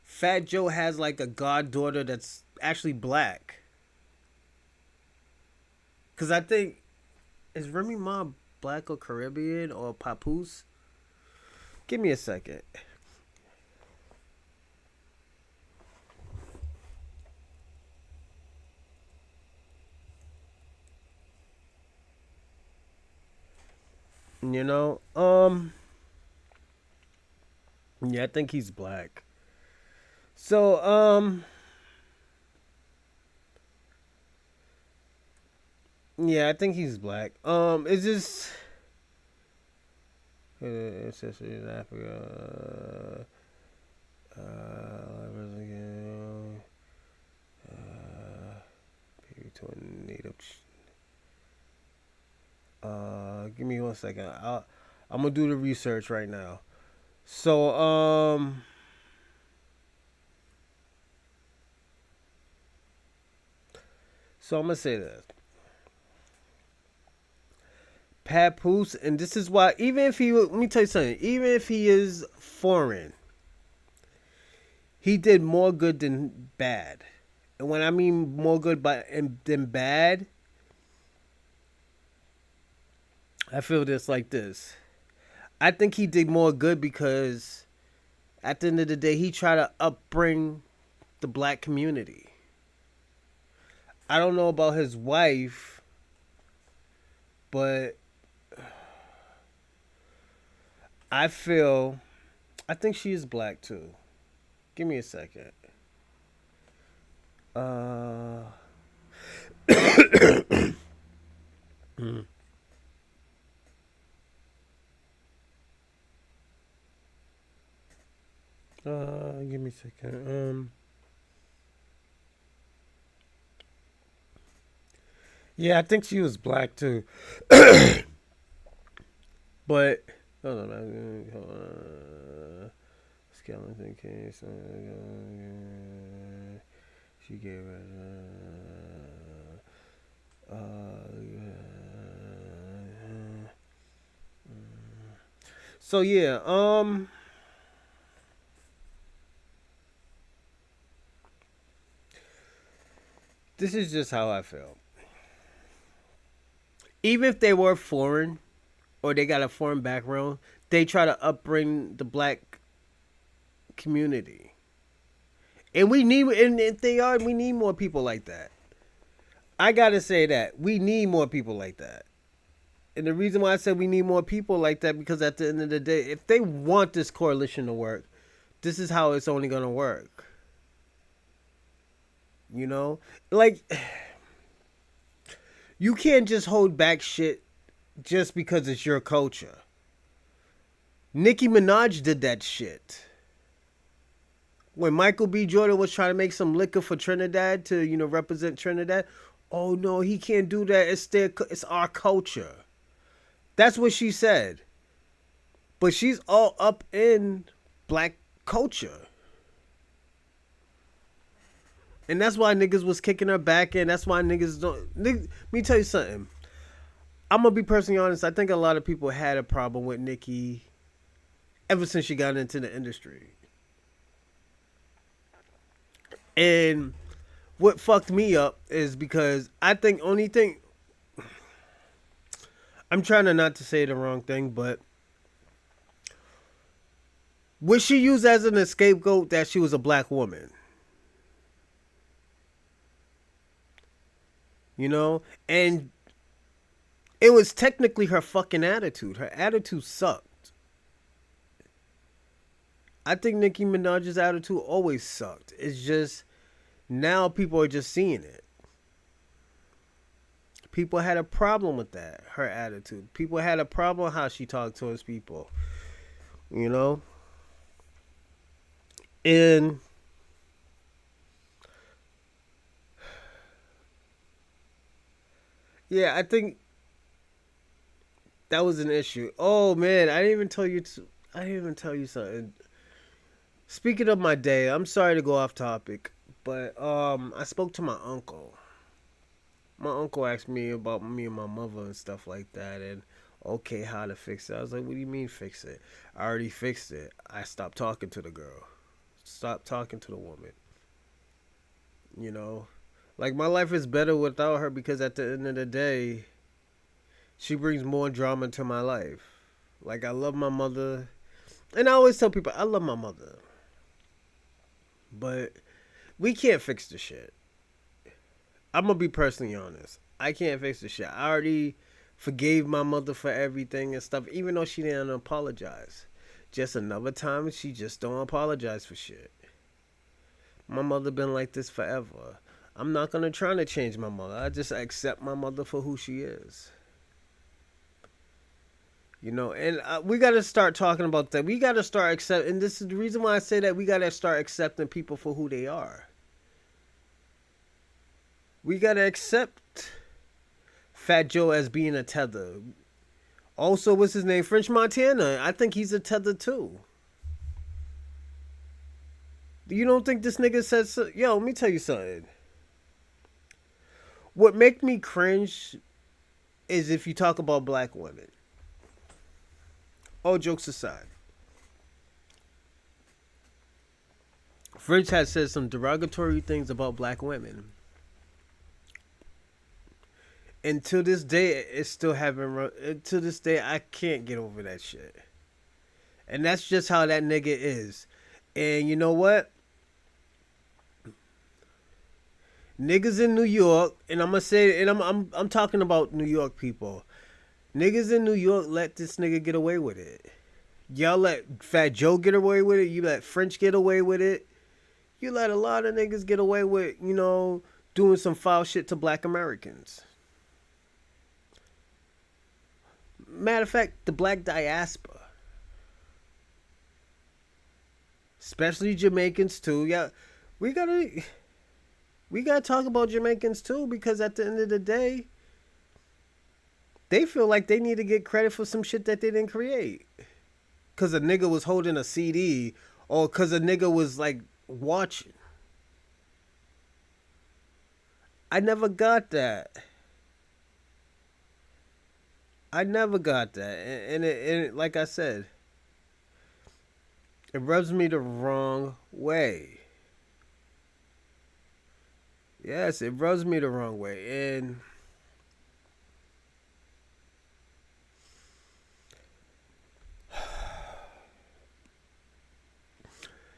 Fat Joe has like a goddaughter that's actually black, because I think is Remy Ma black or Caribbean or Papoose? Give me a second. You know, yeah, I think he's black. So, yeah, I think he's black. It's just ancestry in Africa. To a native. Give me 1 second. I'm gonna do the research right now. So, I'm gonna say this. Papoose, and this is why, even if he, let me tell you something, even if he is foreign, he did more good than bad. And when I mean more good than bad, I feel this like this. I think he did more good because at the end of the day, he tried to upbring the black community. I don't know about his wife, but I think she is black too. Give me a second. Give me a second. Yeah, I think she was black too. But hold on. Skeleton case. She gave her. So yeah, this is just how I feel. Even if they were foreign or they got a foreign background, they try to upbring the black community. And if they are, we need more people like that. I gotta say that we need more people like that. And the reason why I said we need more people like that, because at the end of the day, if they want this coalition to work, this is how it's only gonna work. You know, like you can't just hold back shit just because it's your culture. Nicki Minaj did that shit. When Michael B. Jordan was trying to make some liquor for Trinidad to, represent Trinidad, oh no, he can't do that. It's our culture. That's what she said. But she's all up in black culture. And that's why niggas was kicking her back, and that's why niggas don't. Let me tell you something. I'm gonna be personally honest. I think a lot of people had a problem with Nicki ever since she got into the industry. And what fucked me up is because I think I'm trying to not to say the wrong thing, but would she use as an scapegoat that she was a black woman? You know? And it was technically her fucking attitude. Her attitude sucked. I think Nicki Minaj's attitude always sucked. It's just now people are just seeing it. People had a problem with that, her attitude. People had a problem with how she talked towards people, you know? And yeah, I think that was an issue. Oh man, I didn't even tell you something. Speaking of my day, I'm sorry to go off topic, but I spoke to my uncle. My uncle asked me about me and my mother and stuff like that, and okay, how to fix it. I was like, what do you mean fix it? I already fixed it. I stopped talking to the girl. Stopped talking to the woman. You know, like my life is better without her because at the end of the day, she brings more drama to my life. Like I love my mother, and I always tell people I love my mother, but we can't fix the shit. I'm gonna be personally honest. I can't fix the shit. I already forgave my mother for everything and stuff, even though she didn't apologize. Just another time, she just don't apologize for shit. My mother been like this forever. I'm not gonna try to change my mother. I just accept my mother for who she is. You know, and we got to start talking about that. We got to start accepting. And this is the reason why I say that we got to start accepting people for who they are. We got to accept Fat Joe as being a tether. Also, what's his name? French Montana. I think he's a tether too. You don't think this nigga said so? Yo, let me tell you something. What make me cringe is if you talk about black women. All jokes aside. French has said some derogatory things about black women. And to this day, it's still having. To this day, I can't get over that shit. And that's just how that nigga is. And you know what? Niggas in New York, and I'm gonna say, and I'm talking about New York people. Niggas in New York let this nigga get away with it. Y'all let Fat Joe get away with it. You let French get away with it. You let a lot of niggas get away with, doing some foul shit to black Americans. Matter of fact, the black diaspora. Especially Jamaicans too. Yeah, we gotta talk about Jamaicans too, because at the end of the day, they feel like they need to get credit for some shit that they didn't create. Cause a nigga was holding a CD, or cause a nigga was like watching. I never got that. I never got that, and like I said, it rubs me the wrong way. Yes, it rubs me the wrong way, and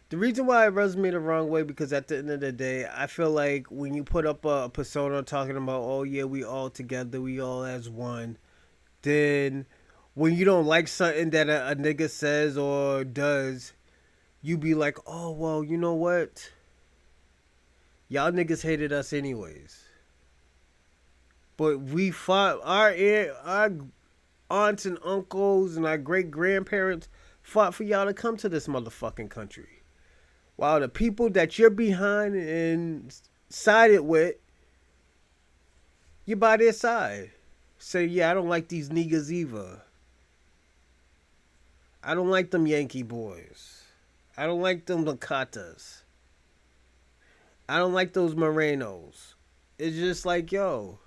the reason why it rubs me the wrong way, because at the end of the day, I feel like when you put up a persona talking about, oh yeah, we all together, we all as one, then when you don't like something that a nigga says or does, you be like, oh well, you know what? Y'all niggas hated us anyways. But we fought our aunts and uncles and our great grandparents fought for y'all to come to this motherfucking country. While the people that you're behind and sided with, you're by their side. Say, yeah, I don't like these niggas either. I don't like them Yankee boys. I don't like them Lacatas. I don't like those Morenos. It's just like, yo.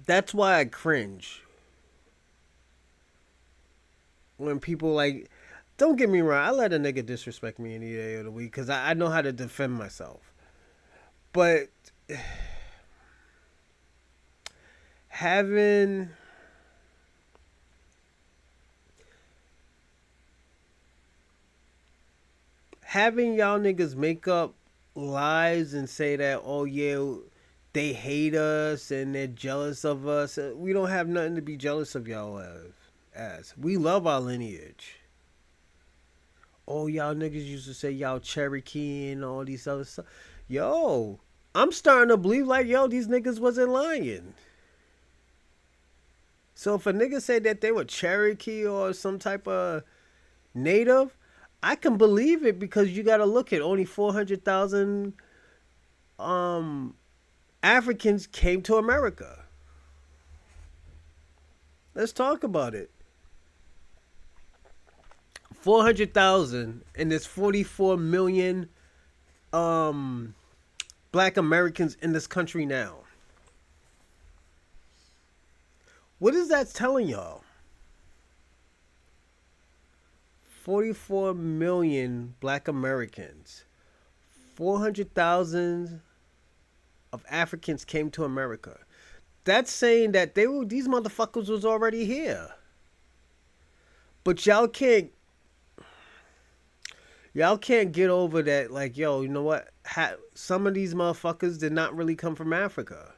That's why I cringe. When people like, don't get me wrong, I let a nigga disrespect me any day of the week because I know how to defend myself. But having having y'all niggas make up lies and say that, oh yeah, they hate us and they're jealous of us. We don't have nothing to be jealous of y'all as. We love our lineage. Oh, y'all niggas used to say y'all Cherokee and all these other stuff. Yo, I'm starting to believe like, yo, these niggas wasn't lying. So if a nigga said that they were Cherokee or some type of native, I can believe it because you got to look at only 400,000 um Africans came to America. Let's talk about it. 400,000 and there's 44 million um black Americans in this country now. What is that telling y'all? 44 million black Americans. 400,000 of Africans came to America. That's saying that these motherfuckers was already here. But y'all can't get over that, like, yo, you know what? Some of these motherfuckers did not really come from Africa.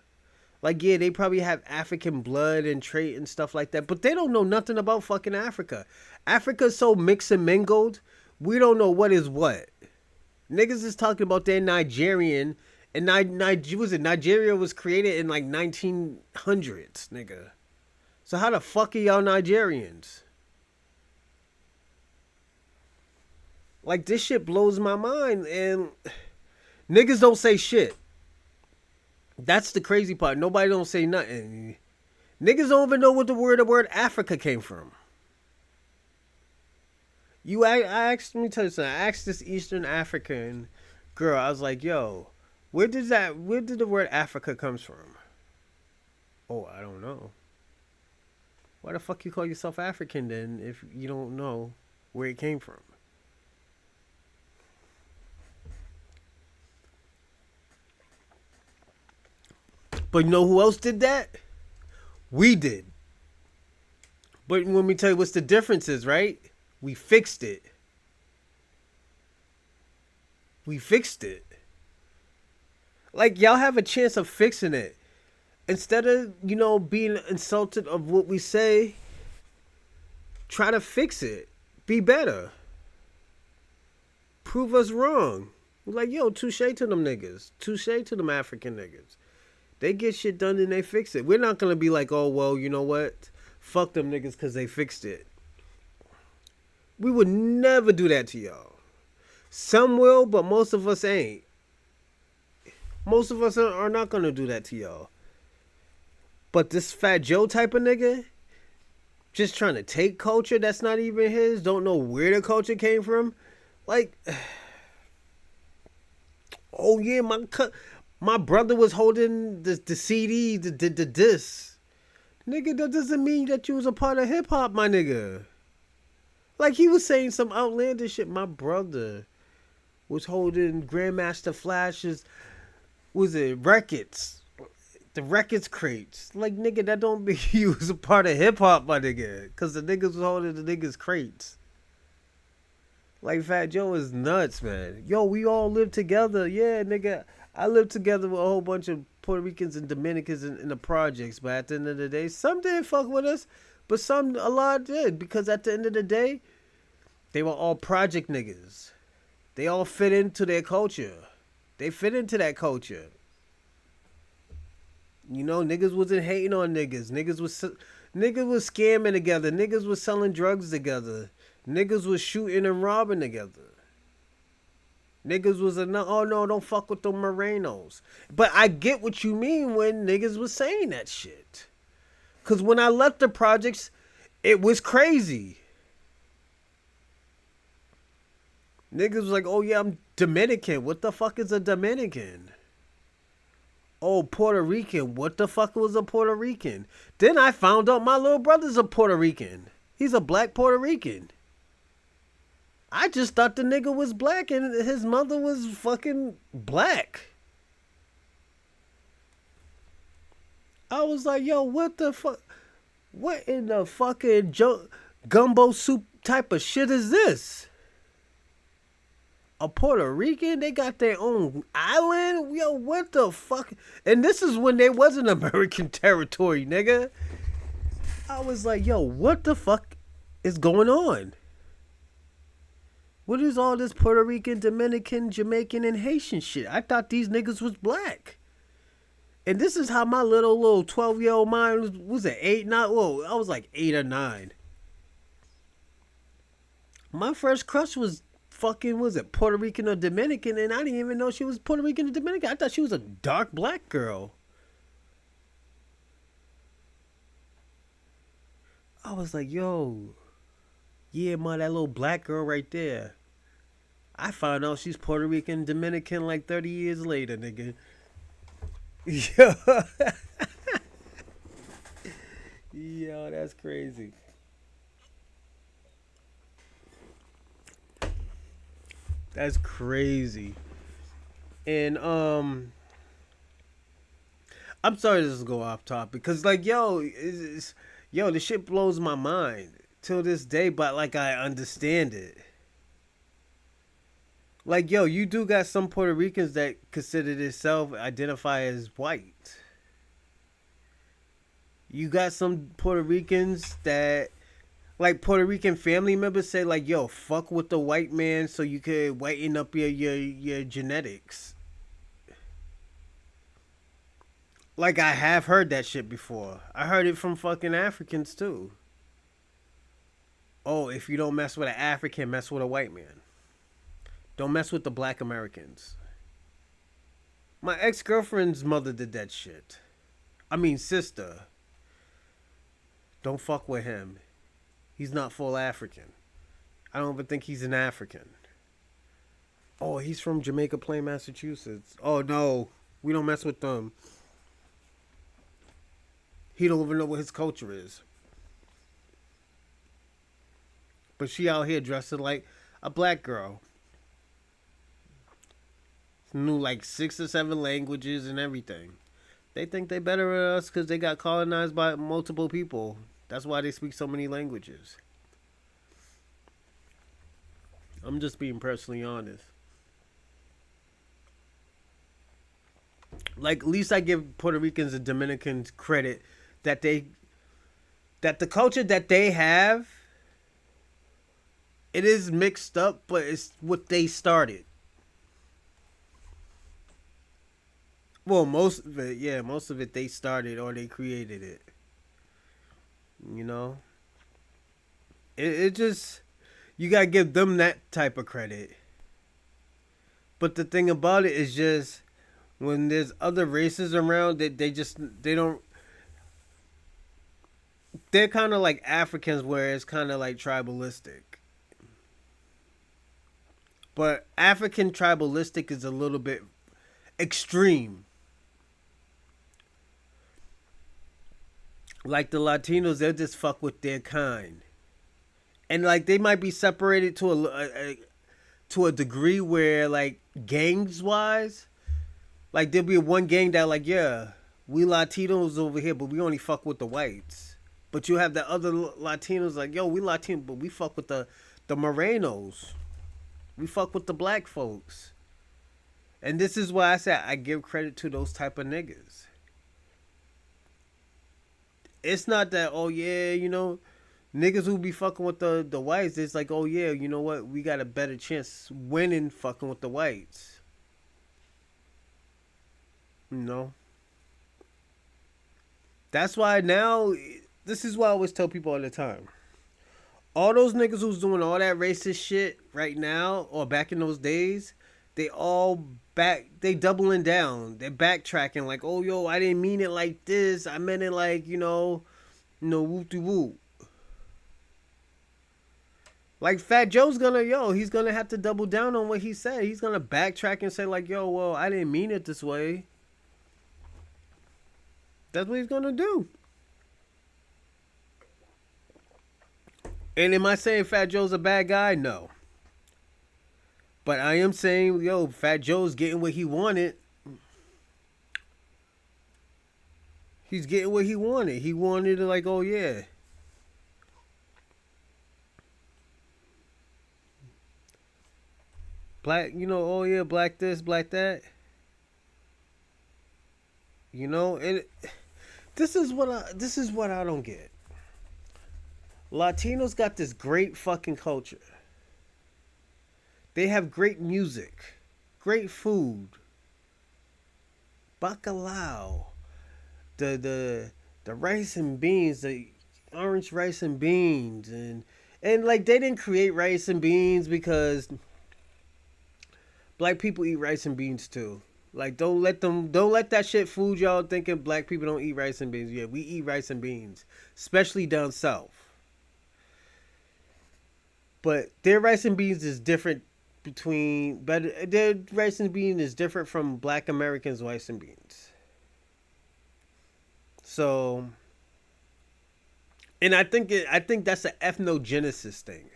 Like, yeah, they probably have African blood and trait and stuff like that, but they don't know nothing about fucking Africa. Africa's so mixed and mingled, we don't know what is what. Niggas is talking about they're Nigerian, and Nigeria was created in like 1900s, nigga. So how the fuck are y'all Nigerians? Like, this shit blows my mind, and niggas don't say shit. That's the crazy part. Nobody don't say nothing. Niggas don't even know what the word Africa came from. I asked, let me tell you something. I asked this Eastern African girl, I was like, yo, where did the word Africa comes from? Oh, I don't know. Why the fuck you call yourself African then if you don't know where it came from? But you know who else did that? We did. But let me tell you what's the difference is, right? We fixed it. We fixed it. Like, y'all have a chance of fixing it. Instead of, being insulted of what we say, try to fix it. Be better. Prove us wrong. Like, yo, touche to them niggas. Touche to them African niggas. They get shit done and they fix it. We're not going to be like, oh, well, you know what? Fuck them niggas because they fixed it. We would never do that to y'all. Some will, but most of us ain't. Most of us are not going to do that to y'all. But this Fat Joe type of nigga, just trying to take culture that's not even his, don't know where the culture came from. Like, oh yeah, my brother was holding the CD, the disc. Nigga, that doesn't mean that you was a part of hip hop, my nigga. Like, he was saying some outlandish shit. My brother was holding Grandmaster Flash's, records. The records crates. Like, nigga, that don't mean you was a part of hip hop, my nigga. Because the niggas was holding the niggas crates. Like, Fat Joe is nuts, man. Yo, we all live together. Yeah, nigga. I lived together with a whole bunch of Puerto Ricans and Dominicans in the projects, but at the end of the day, some didn't fuck with us, but a lot did, because at the end of the day, they were all project niggas. They all fit into their culture. They fit into that culture. Niggas wasn't hating on niggas. Niggas was scamming together. Niggas was selling drugs together. Niggas was shooting and robbing together. Niggas was oh no, don't fuck with them Morenos. But I get what you mean when niggas was saying that shit. Because when I left the projects, it was crazy. Niggas was like, oh yeah, I'm Dominican. What the fuck is a Dominican? Oh, Puerto Rican. What the fuck was a Puerto Rican? Then I found out my little brother's a Puerto Rican. He's a black Puerto Rican. I just thought the nigga was black and his mother was fucking black. I was like, yo, what the fuck? What in the fucking gumbo soup type of shit is this? A Puerto Rican? They got their own island? Yo, what the fuck? And this is when they wasn't American territory, nigga. I was like, yo, what the fuck is going on? What is all this Puerto Rican, Dominican, Jamaican, and Haitian shit? I thought these niggas was black. And this is how my little 12-year-old mind was it 8, 9? Whoa, I was like 8 or 9. My first crush was fucking, was it Puerto Rican or Dominican, and I didn't even know she was Puerto Rican or Dominican. I thought she was a dark black girl. I was like, yo, yeah, ma, that little black girl right there. I found out she's Puerto Rican, Dominican like 30 years later, nigga. Yo, yo, that's crazy. That's crazy. And I'm sorry this is go off topic because like yo, yo, the shit blows my mind till this day, but like I understand it. Like yo, you do got some Puerto Ricans that consider themselves identify as white. You got some Puerto Ricans that like Puerto Rican family members say like yo, fuck with the white man so you could whiten up your genetics. Like I have heard that shit before. I heard it from fucking Africans too. Oh, if you don't mess with an African, mess with a white man. Don't mess with the black Americans. My ex-girlfriend's mother did that shit. I mean sister. Don't fuck with him. He's not full African. I don't even think he's an African. Oh, he's from Jamaica Plain, Massachusetts. Oh no, we don't mess with them. He don't even know what his culture is. But she out here dressing like a black girl. Knew like 6 or 7 languages and everything. They think they better than us because they got colonized by multiple people. That's why they speak so many languages. I'm just being personally honest. Like at least I give Puerto Ricans and Dominicans credit that that the culture that they have, it is mixed up, but it's what they started. Well, most of it, yeah, most of it they started or they created it. You know, it just you gotta give them that type of credit. But the thing about it is just when there's other races around, they just they don't. They're kind of like Africans, where it's kind of like tribalistic. But African tribalistic is a little bit extreme. Like the Latinos, they'll just fuck with their kind, and like they might be separated to a degree where like gangs wise, like there'll be one gang that like yeah, we Latinos over here, but we only fuck with the whites. But you have the other Latinos like yo, we Latino, but we fuck with the Morenos. We fuck with the black folks. And this is why I said I give credit to those type of niggas. It's not that oh yeah, you know, niggas who be fucking with the whites. It's like oh yeah, you know what? We got a better chance winning fucking with the whites. You know. That's why now. This is why I always tell people all the time. All those niggas who's doing all that racist shit right now or back in those days, they all they doubling down. They're backtracking like, oh yo, I didn't mean it like this. I meant it like, whoop de whoop. Like Fat Joe's he's gonna have to double down on what he said. He's gonna backtrack and say like, yo, well, I didn't mean it this way. That's what he's gonna do. And am I saying Fat Joe's a bad guy? No. But I am saying, yo, Fat Joe's getting what he wanted. He's getting what he wanted. He wanted to like, oh yeah, black. Oh yeah, black this, black that. And this is what I don't get. Latinos got this great fucking culture. They have great music, great food, bacalao, the rice and beans, the orange rice and beans, and like they didn't create rice and beans because black people eat rice and beans too. Like don't let that shit fool y'all thinking black people don't eat rice and beans. Yeah, we eat rice and beans, especially down south. But their rice and beans is different between but their rice and bean is different from black Americans' rice and beans. So, and I think that's an ethnogenesis thing.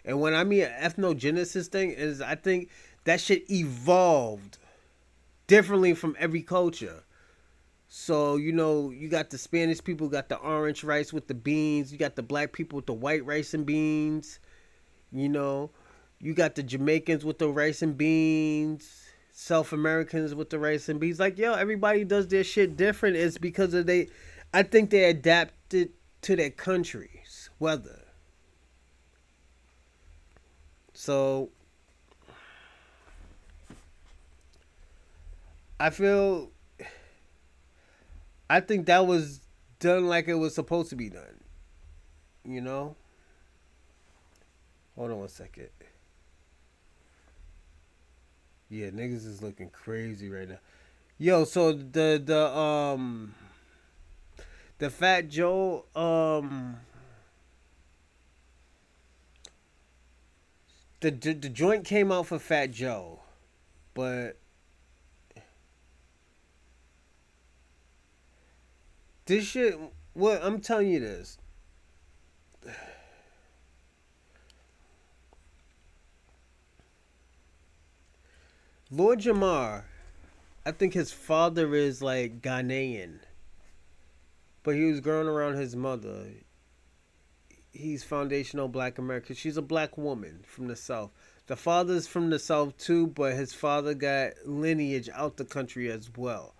And when I mean an ethnogenesis thing is I think that shit evolved differently from every culture. So, you got the Spanish people got the orange rice with the beans, you got the black people with the white rice and beans, you know, you got the Jamaicans with the rice and beans, South Americans with the rice and beans. Like, yo, everybody does their shit different. It's because of I think they adapted to their country's weather. So, I feel I think that was done like it was supposed to be done. You know? Hold on one second. Yeah, niggas is looking crazy right now. Yo, so the Fat Joe the joint came out for Fat Joe, but this shit. What I'm telling you this. Lord Jamar, I think his father is like Ghanaian, but he was growing around his mother. He's foundational black American. She's a black woman from the South. The father's from the South too, but his father got lineage out the country as well.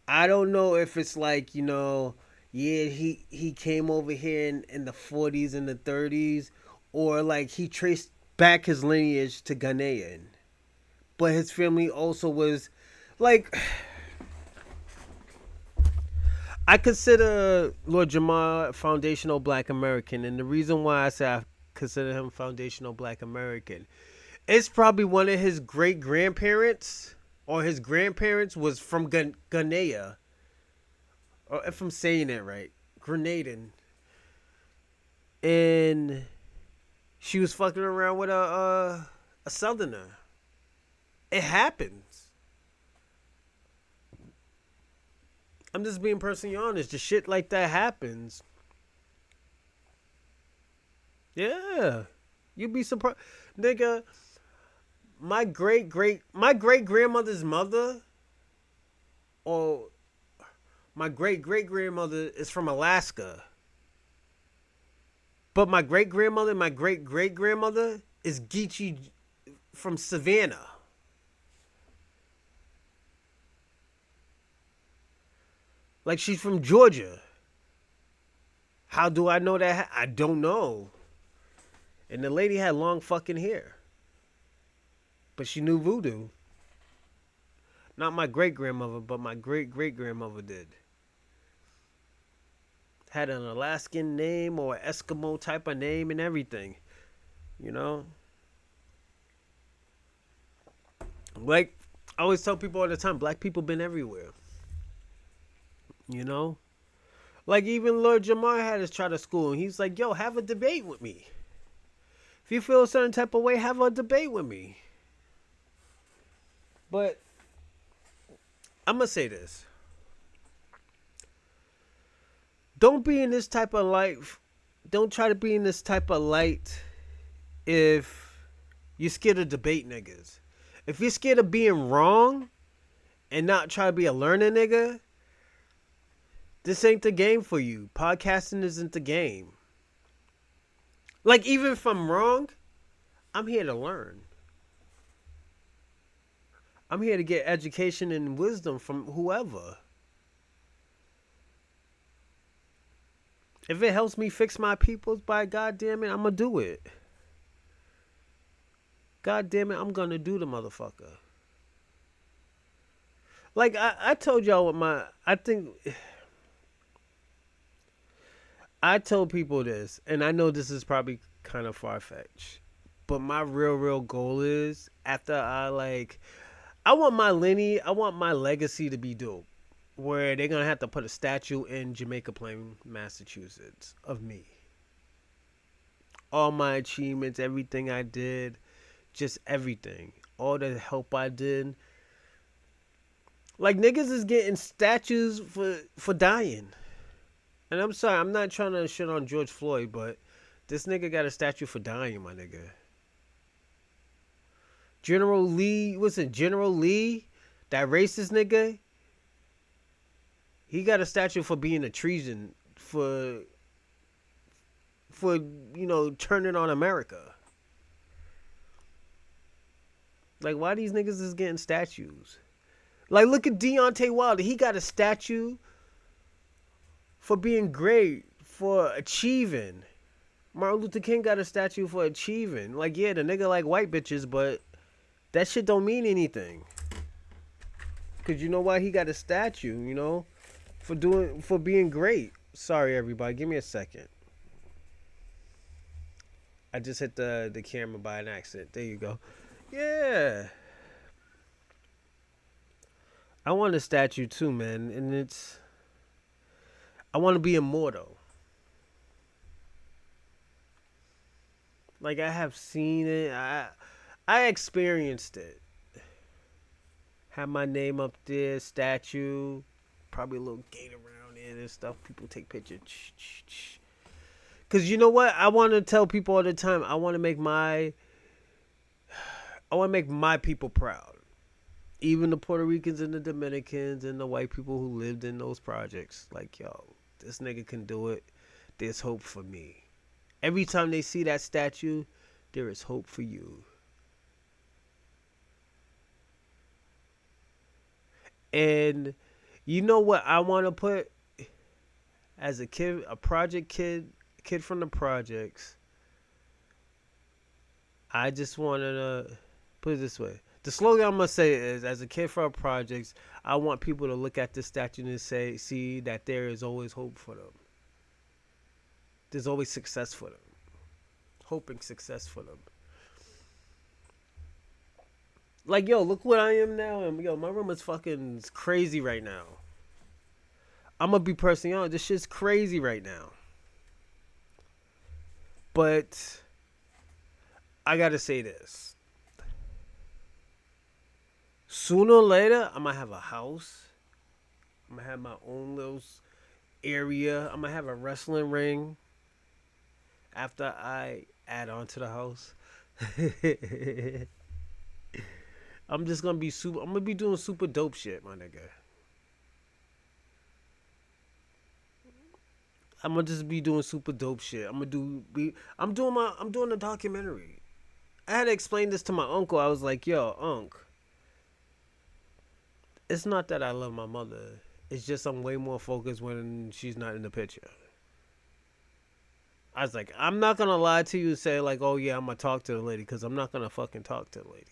I don't know if it's like, yeah, he came over here in the 40s and the 30s, or like he traced back his lineage to Ghanaian. But his family also was like, I consider Lord Jamar foundational black American, and the reason why I say I consider him foundational black American, it's probably one of his great grandparents or his grandparents was from Ghanaian, or if I'm saying it right, Grenadian, and she was fucking around with a Southerner. It happens. I'm just being personally honest. The shit like that happens. Yeah, you'd be surprised, nigga. My great grandmother's mother, or my great great grandmother is from Alaska. But my great great grandmother is Geechee from Savannah. Like she's from Georgia. How do I know that? I don't know. And the lady had long fucking hair. But she knew voodoo. Not my great grandmother, but my great great grandmother did. Had an Alaskan name or Eskimo type of name and everything. You know? Like, I always tell people all the time, black people been everywhere. You know? Like, even Lord Jamar had us try to school, and he's like, yo, have a debate with me. If you feel a certain type of way, have a debate with me. But I'm going to say this. Don't be in this type of life. Don't try to be in this type of light if you're scared of debate niggas. If you're scared of being wrong and not try to be a learning nigga, This ain't the game for you. Podcasting isn't the game. Like, even if I'm wrong, I'm here to learn. I'm here to get education and wisdom from whoever. If it helps me fix my peoples, by God damn it, I'm gonna do it. God damn it, I'm gonna do the motherfucker. Like I told y'all what I think I told people this, and I know this is probably kind of far fetched, but my real goal is after I want I want my legacy to be dope, where they're gonna have to put a statue in Jamaica Plain, Massachusetts, of me. All my achievements, everything I did, just everything, all the help I did. Like niggas is getting statues for dying. And I'm sorry, I'm not trying to shit on George Floyd, but this nigga got a statue for dying, my nigga. General Lee, what's it, General Lee? That racist nigga? He got a statue for being a treason, turning on America. Like, why these niggas is getting statues? Like, look at Deontay Wilder. He got a statue for being great, for achieving. Martin Luther King got a statue for achieving. Like, yeah, the nigga like white bitches, but that shit don't mean anything. Cause you know why he got a statue, for being great. Sorry everybody, give me a second. I just hit the camera by an accident. There you go. Yeah. I want a statue too, man, and I want to be immortal. Like I have seen it. I experienced it. Have my name up there, statue, probably a little gate around it and stuff. People take pictures. Cause you know what? I want to tell people all the time. I want to make my people proud. Even the Puerto Ricans and the Dominicans and the white people who lived in those projects. Like, yo, this nigga can do it. There's hope for me. Every time they see that statue, there is hope for you. And you know what I want to put as a kid, a project kid from the projects. I just wanted to put it this way. The slogan I'm going to say is, as a kid from projects, I want people to look at this statue and see that there is always hope for them. There's always success for them. Hope and success for them. Like, yo, look what I am now. And, yo, my room is fucking crazy right now. I'm going to be personally honest. This shit's crazy right now. But I got to say this. Sooner or later, I'm going to have a house. I'm going to have my own little area. I'm going to have a wrestling ring after I add on to the house. I'm just going to be I'm going to be doing super dope shit, my nigga. I'm going to just be doing super dope shit. I'm doing a documentary. I had to explain this to my uncle. I was like, yo, Unc. It's not that I love my mother. It's just I'm way more focused when she's not in the picture. I was like, I'm not going to lie to you and say like, oh yeah, I'm going to talk to the lady. Because I'm not going to fucking talk to the lady.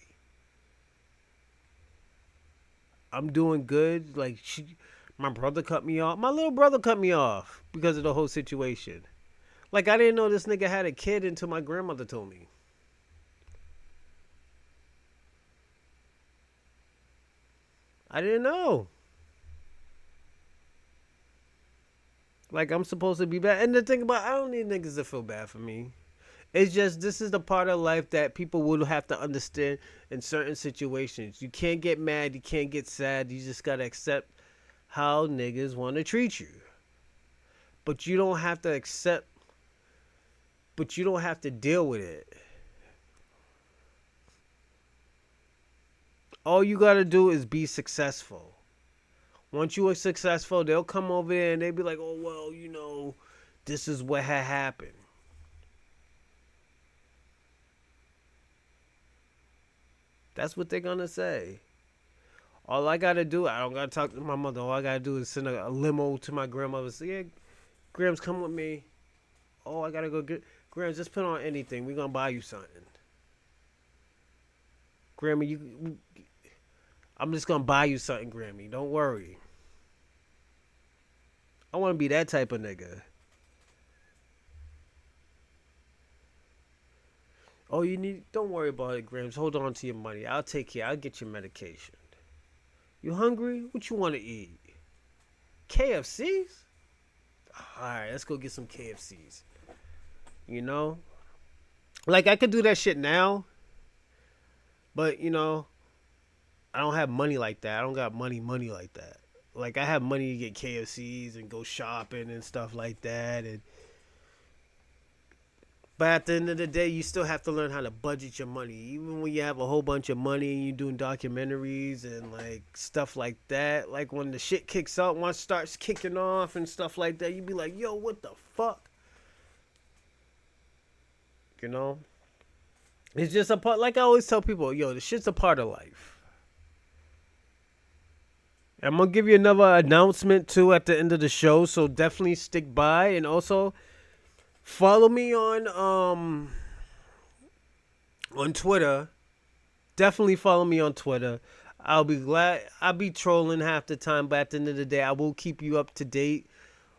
I'm doing good. Like, my brother cut me off. My little brother cut me off because of the whole situation. Like, I didn't know this nigga had a kid until my grandmother told me. I didn't know. Like, I'm supposed to be bad. And the thing about, I don't need niggas to feel bad for me. It's just, this is the part of life that people will have to understand in certain situations. You can't get mad. You can't get sad. You just got to accept how niggas want to treat you. But you don't have to accept, but you don't have to deal with it. All you got to do is be successful. Once you are successful, they'll come over there and they'll be like, oh, well, this is what had happened. That's what they're going to say. All I got to do, I don't got to talk to my mother. All I got to do is send a limo to my grandmother and say, yeah, Grams, come with me. Oh, I got to go get... Grams, just put on anything. We're going to buy you something. Grammy, I'm just going to buy you something, Grammy. Don't worry. I want to be that type of nigga. Oh, don't worry about it, Grams. Hold on to your money. I'll take care. I'll get your medication. You hungry? What you want to eat? KFCs? Alright, let's go get some KFCs. Like, I could do that shit now. But, I don't have money like that. I don't got money like that. Like, I have money to get KFCs and go shopping and stuff like that. But at the end of the day, you still have to learn how to budget your money. Even when you have a whole bunch of money and you're doing documentaries and, like, stuff like that. Like, when the shit kicks up, once it starts kicking off and stuff like that, you be like, yo, what the fuck? It's just a part, like I always tell people, yo, the shit's a part of life. I'm going to give you another announcement, too, at the end of the show, so definitely stick by. And also, follow me on Twitter. Definitely follow me on Twitter. I'll be glad. I'll be trolling half the time, but at the end of the day, I will keep you up to date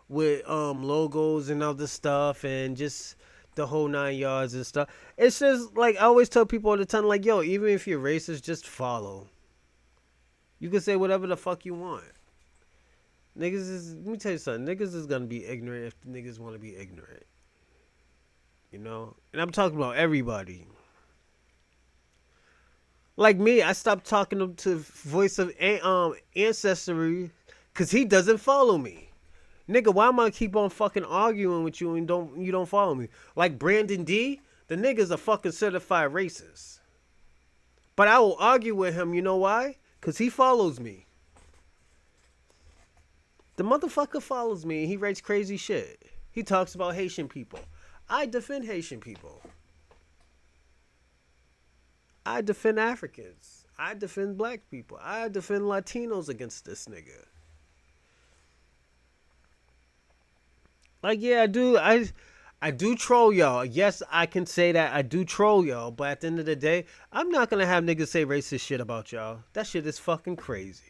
with logos and other stuff and just the whole 9 yards and stuff. It's just, like, I always tell people all the time, like, yo, even if you're racist, just follow. You can say whatever the fuck you want. Let me tell you something. Niggas is gonna be ignorant if niggas want to be ignorant. And I'm talking about everybody. Like me, I stopped talking to Voice of Ancestry because he doesn't follow me. Nigga, why am I keep on fucking arguing with you and you don't follow me? Like Brandon D, the nigga's a fucking certified racist. But I will argue with him, you know why? Because he follows me. The motherfucker follows me and he writes crazy shit. He talks about Haitian people. I defend Haitian people. I defend Africans. I defend black people. I defend Latinos against this nigga. Like, yeah, I do. I do troll y'all. Yes, I can say that I do troll y'all. But at the end of the day, I'm not going to have niggas say racist shit about y'all. That shit is fucking crazy.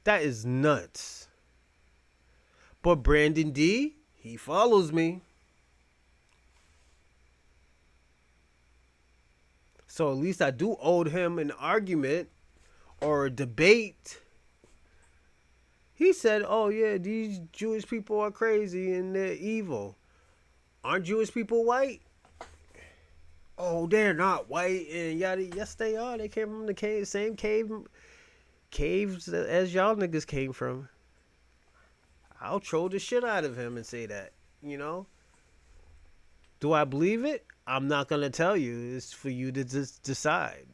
That is nuts. But Brandon D, he follows me. So at least I do owe him an argument or a debate. He said, oh yeah, these Jewish people are crazy and they're evil. Aren't Jewish people white? Oh, they're not white and yada. Yes, they are. They came from the same caves as y'all niggas came from. I'll troll the shit out of him and say that, Do I believe it? I'm not going to tell you. It's for you to just decide.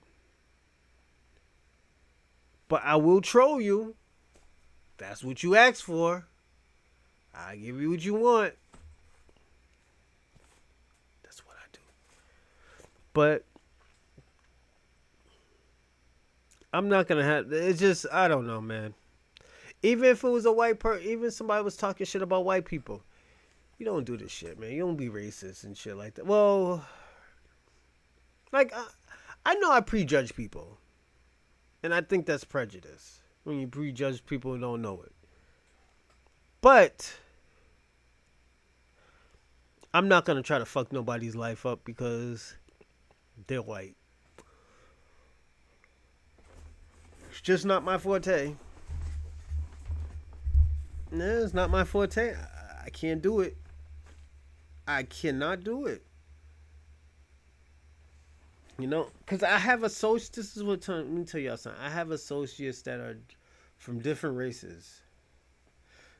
But I will troll you. That's what you asked for. I give you what you want. That's what I do. But I'm not going to have... It's just... I don't know, man. Even if it was a white person... Even if somebody was talking shit about white people. You don't do this shit, man. You don't be racist and shit like that. Well... Like, I know I prejudge people. And I think that's prejudice. When you prejudge people who don't know it. But... I'm not going to try to fuck nobody's life up because they're white. It's just not my forte. No, it's not my forte. I can't do it. I cannot do it. Because I have associates. This is what, let me tell y'all something. I have associates that are from different races.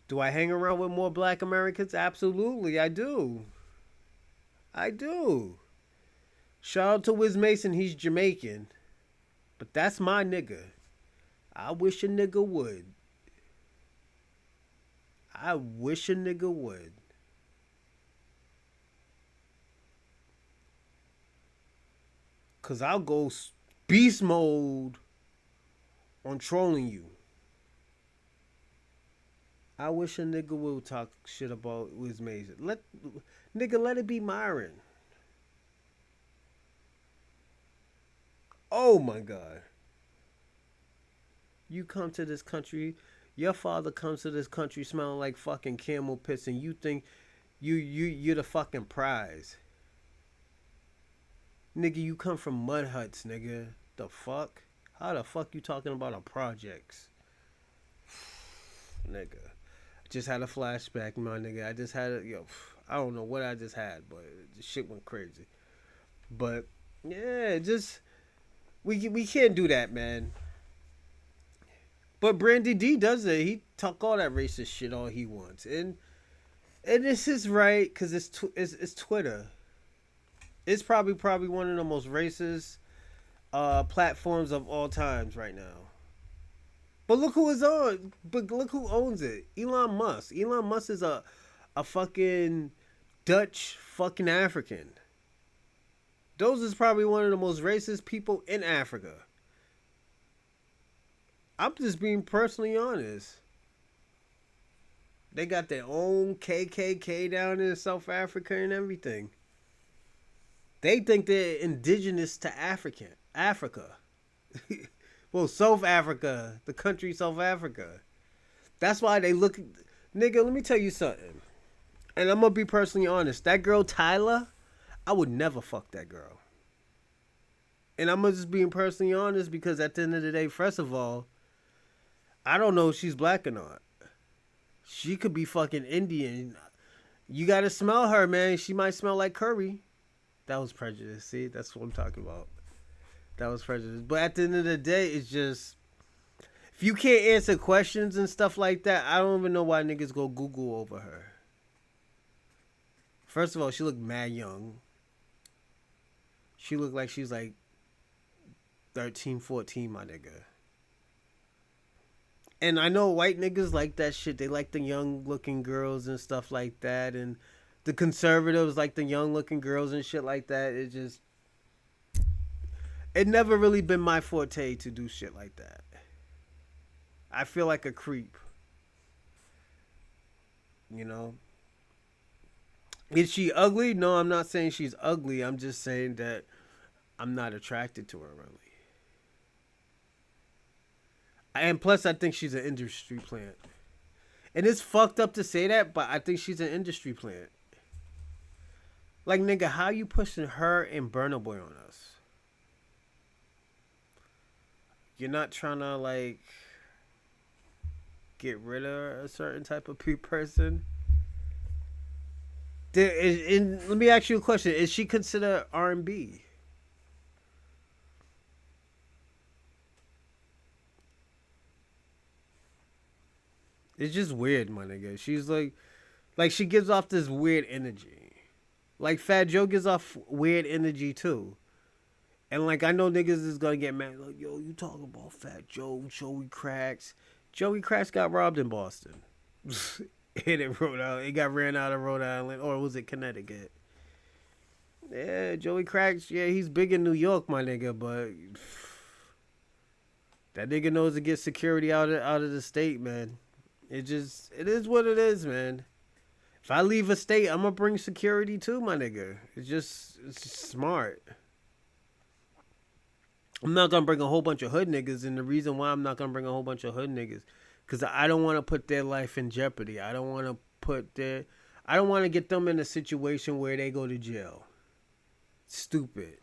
Do I hang around with more black Americans? Absolutely, I do. I do. Shout out to Wiz Mason. He's Jamaican. But that's my nigga. I wish a nigga would. I wish a nigga would. Cause I'll go beast mode on trolling you. I wish a nigga would talk shit about Wiz Major. Let it be Myron. Oh my god. You come to this country, your father comes to this country smelling like fucking camel piss, and you think you're the fucking prize. Nigga, you come from mud huts, nigga. The fuck? How the fuck you talking about a projects? Nigga. Just had a flashback, my nigga. I just had I don't know what I just had, but the shit went crazy. But yeah, just we can't do that, man. But Brandy D does it. He talk all that racist shit all he wants, and this is right because it's Twitter. It's probably one of the most racist platforms of all times right now. But look who is on. But look who owns it. Elon Musk. Elon Musk is a fucking Dutch fucking African. Those is probably one of the most racist people in Africa. I'm just being personally honest. They got their own KKK down in South Africa and everything. They think they're indigenous to Africa. Well, South Africa, the country South Africa. That's why they look. Nigga, let me tell you something. And I'm going to be personally honest. That girl, Tyler, I would never fuck that girl. And I'm just being personally honest because at the end of the day, first of all, I don't know if she's black or not. She could be fucking Indian. You got to smell her, man. She might smell like curry. That was prejudice. See, that's what I'm talking about. That was prejudice. But at the end of the day, it's just if you can't answer questions and stuff like that, I don't even know why niggas go Google over her. First of all, she looked mad young. She looked like she's like 13, 14, my nigga. And I know white niggas like that shit. They like the young looking girls and stuff like that. And the conservatives like the young looking girls and shit like that. It never really been my forte to do shit like that. I feel like a creep. You know? Is she ugly? No, I'm not saying she's ugly. I'm just saying that I'm not attracted to her really. And plus, I think she's an industry plant. And it's fucked up to say that, but I think she's an industry plant. Like, nigga, how you pushing her and Burna Boy on us? You're not trying to, like, get rid of a certain type of person? Let me ask you a question. Is she considered R&B? It's just weird, my nigga. She's like she gives off this weird energy. Like Fat Joe gives off weird energy too. And like I know niggas is gonna get mad. Like, yo, you talking about Fat Joe, Joey Cracks. Joey Cracks got robbed in Boston. It Rhode Island. It got ran out of Rhode Island. Or was it Connecticut? Yeah, Joey Cracks, yeah, he's big in New York, my nigga, but that nigga knows to get security out of the state, man. It is what it is, man. If I leave a state, I'm gonna bring security too, my nigga. It's just smart. I'm not gonna bring a whole bunch of hood niggas, and the reason why I'm not gonna bring a whole bunch of hood niggas, because I don't want to put their life in jeopardy. I don't want to get them in a situation where they go to jail. Stupid.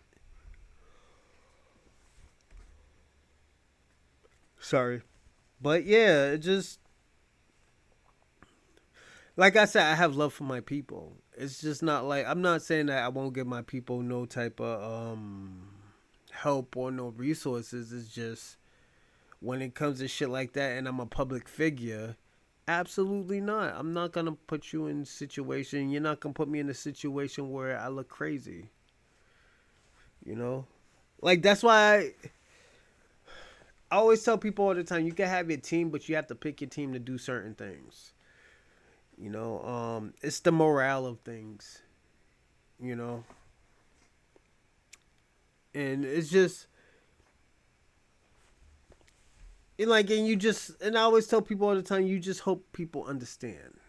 Sorry. But yeah, it just like I said, I have love for my people. It's just not like I'm not saying that I won't give my people no type of help or no resources. It's just when it comes to shit like that and I'm a public figure, absolutely not. I'm not gonna put you in a situation. You're not gonna put me in a situation where I look crazy. You know? Like that's why I always tell people all the time, you can have your team, but you have to pick your team to do certain things. It's the morale of things. You know, and it's just and you just and I always tell people all the time, you just hope people understand.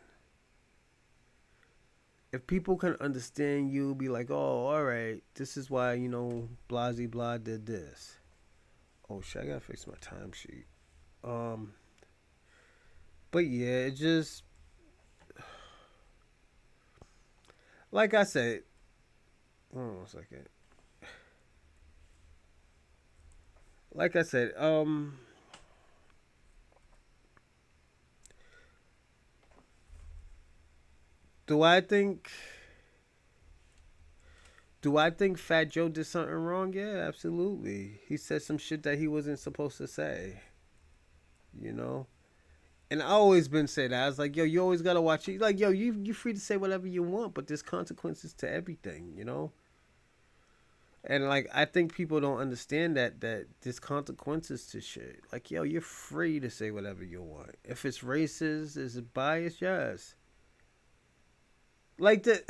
If people can understand you, be like, oh, all right, this is why Blasey blah did this. Oh shit, I gotta fix my timesheet. Um, but yeah, it just like I said. Hold on a second. Like I said, do I think do I think Fat Joe did something wrong? Yeah, absolutely. He said some shit that he wasn't supposed to say. You know, and I always been say that. I was like, yo, you always gotta watch it. Like, yo, you free to say whatever you want, but there's consequences to everything. And like I think people don't understand that there's consequences to shit. Like, yo, you're free to say whatever you want. If it's racist, is it biased? Yes. Like the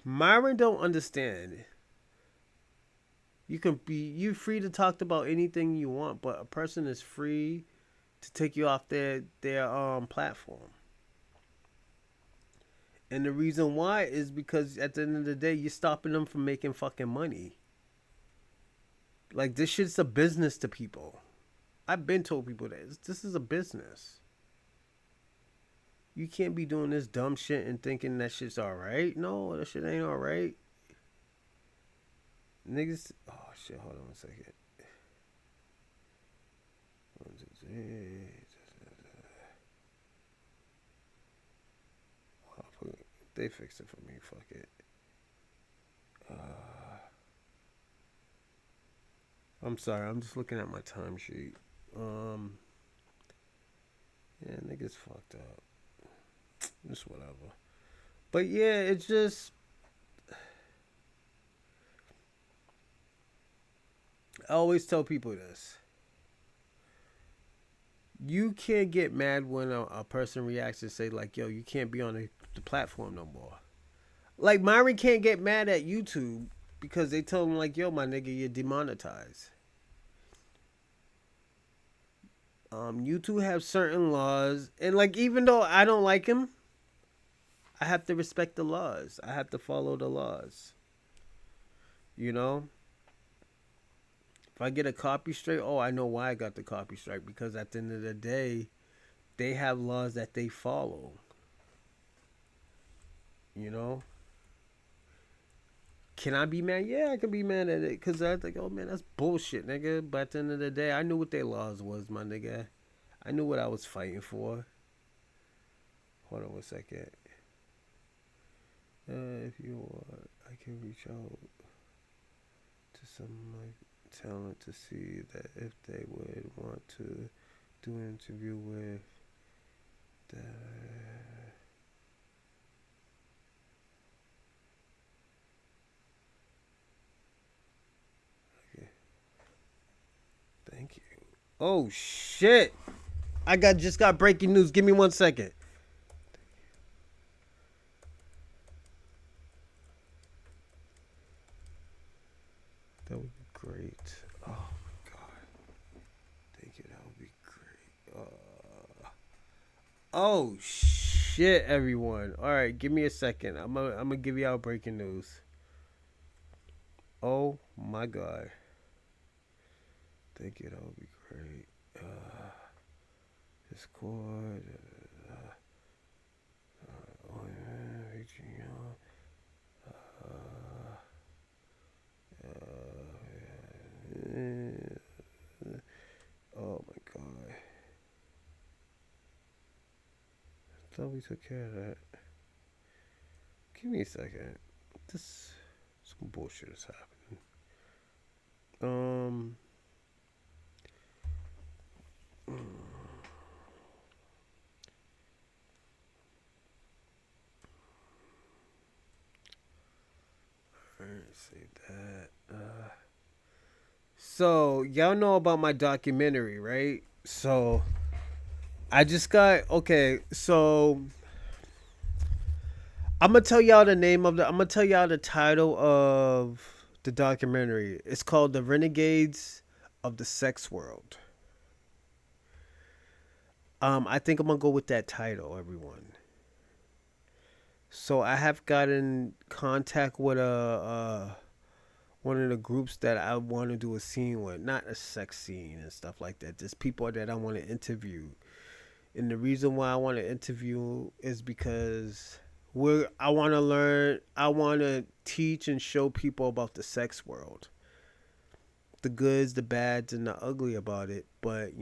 Myron don't understand. You free to talk about anything you want, but a person is free to take you off their platform. And the reason why is because at the end of the day, you're stopping them from making fucking money. Like this shit's a business to people. I've been told people that this is a business. You can't be doing this dumb shit and thinking that shit's alright. No, that shit ain't alright. Niggas. Oh shit, hold on a second. They fixed it for me. Fuck it. I'm sorry. I'm just looking at my timesheet. Um, yeah, niggas fucked up. Just whatever. But yeah, it's just I always tell people this. You can't get mad when a person reacts and say like, "Yo, you can't be on the platform no more." Like Myron can't get mad at YouTube because they told him like, "Yo, my nigga, you're demonetized." YouTube have certain laws, and like even though I don't like him, I have to respect the laws. I have to follow the laws. You know, if I get a copy strike, oh, I know why I got the copy strike because at the end of the day, they have laws that they follow. You know, can I be mad? Yeah, I can be mad at it because I think, oh man, that's bullshit, nigga. But at the end of the day, I knew what their laws was, my nigga. I knew what I was fighting for. Hold on one second. If you want, I can reach out to some of my talent to see that if they would want to do an interview with the. Okay, thank you. Oh shit! I just got breaking news. Give me 1 second. That would be great. Oh my god. Thank you. That would be great. Oh shit, everyone. All right, give me a second. I'm gonna give you out breaking news. Oh my god. Thank you. That would be great. Discord. Oh yeah, reaching out. Oh my god. I thought we took care of that. Give me a second. This some bullshit is happening. Um. Alright, save that. So y'all know about my documentary, right? So I just got okay. So I'm gonna tell y'all the name of the. I'm gonna tell y'all the title of the documentary. It's called "The Renegades of the Sex World." I think I'm gonna go with that title, everyone. So I have gotten contact with a one of the groups that I want to do a scene with, not a sex scene and stuff like that. Just people that I want to interview. And the reason why I want to interview is because I want to learn, I want to teach and show people about the sex world, the goods, the bads, and the ugly about it. But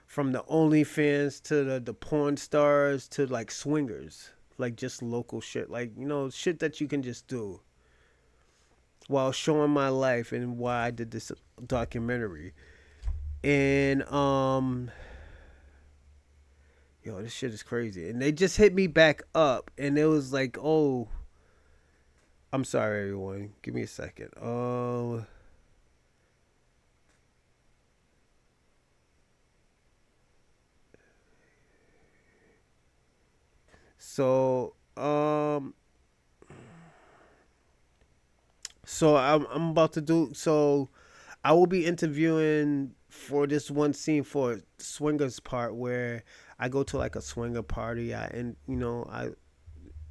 from the OnlyFans to the porn stars to like swingers, like just local shit, like shit that you can just do while showing my life and why I did this documentary. And yo, this shit is crazy. And they just hit me back up, and it was like, oh, I'm sorry, everyone. Give me a second. So, I'm about to do. So, I will be interviewing for this one scene for swingers part where I go to like a swinger party. I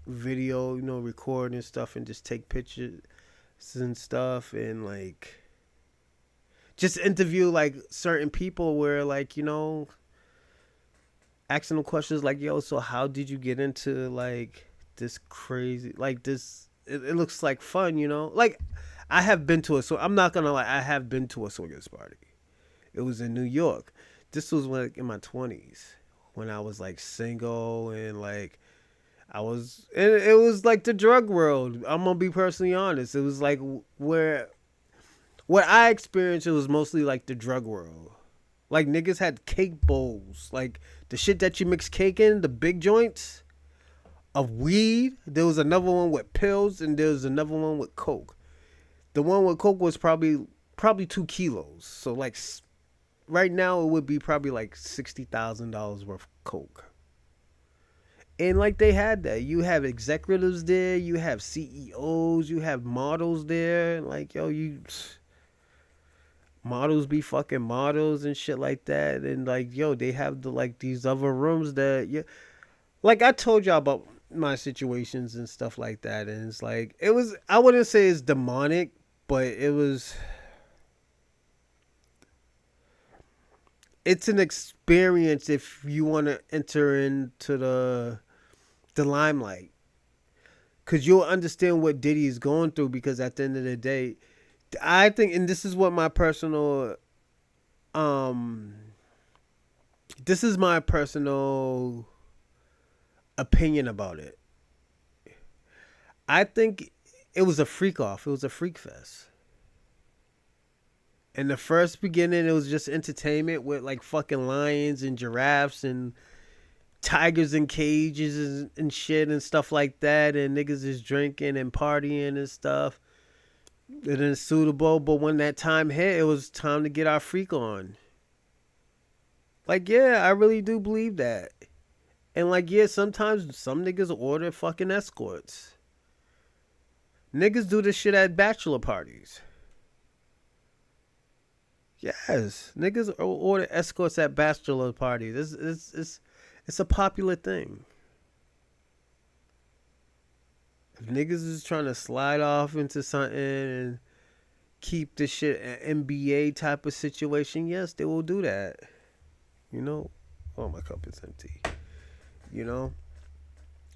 video, record and stuff, and just take pictures and stuff, and like just interview like certain people where like asking them questions like, yo, so how did you get into like this crazy like this it looks like fun, like I have been to so I'm not gonna lie, I have been to a swingers party. It was in New York. This was like in my 20s when I was like single, and like it was like the drug world. I'm gonna be personally honest. It was like where what I experienced, it was mostly like the drug world. Like niggas had cake bowls, like the shit that you mix cake in, the big joints of weed. There was another one with pills, and there was another one with coke. The one with coke was probably 2 kilos. So like right now it would be probably like $60,000 worth of coke. And like they had that. You have executives there, you have CEOs, you have models there. Like yo, you models be fucking models and shit like that. And like yo, they have these other rooms that like I told y'all about my situations and stuff like that. And it's like I wouldn't say it's demonic, but it's an experience if you want to enter into the limelight, because you'll understand what Diddy is going through. Because at the end of the day, I think, and um, this is my personal opinion about it. I think it was a freak off. It was a freak fest. In the first beginning, it was just entertainment with like fucking lions and giraffes and tigers in cages and shit and stuff like that, and niggas is drinking and partying and stuff. It is suitable, but when that time hit, it was time to get our freak on. Like, yeah, I really do believe that. And like, yeah, sometimes some niggas order fucking escorts. Niggas do this shit at bachelor parties. Yes, niggas order escorts at bachelor parties. It's a popular thing. If niggas is trying to slide off into something and keep the shit an NBA type of situation, yes, they will do that. You know? Oh, my cup is empty. You know?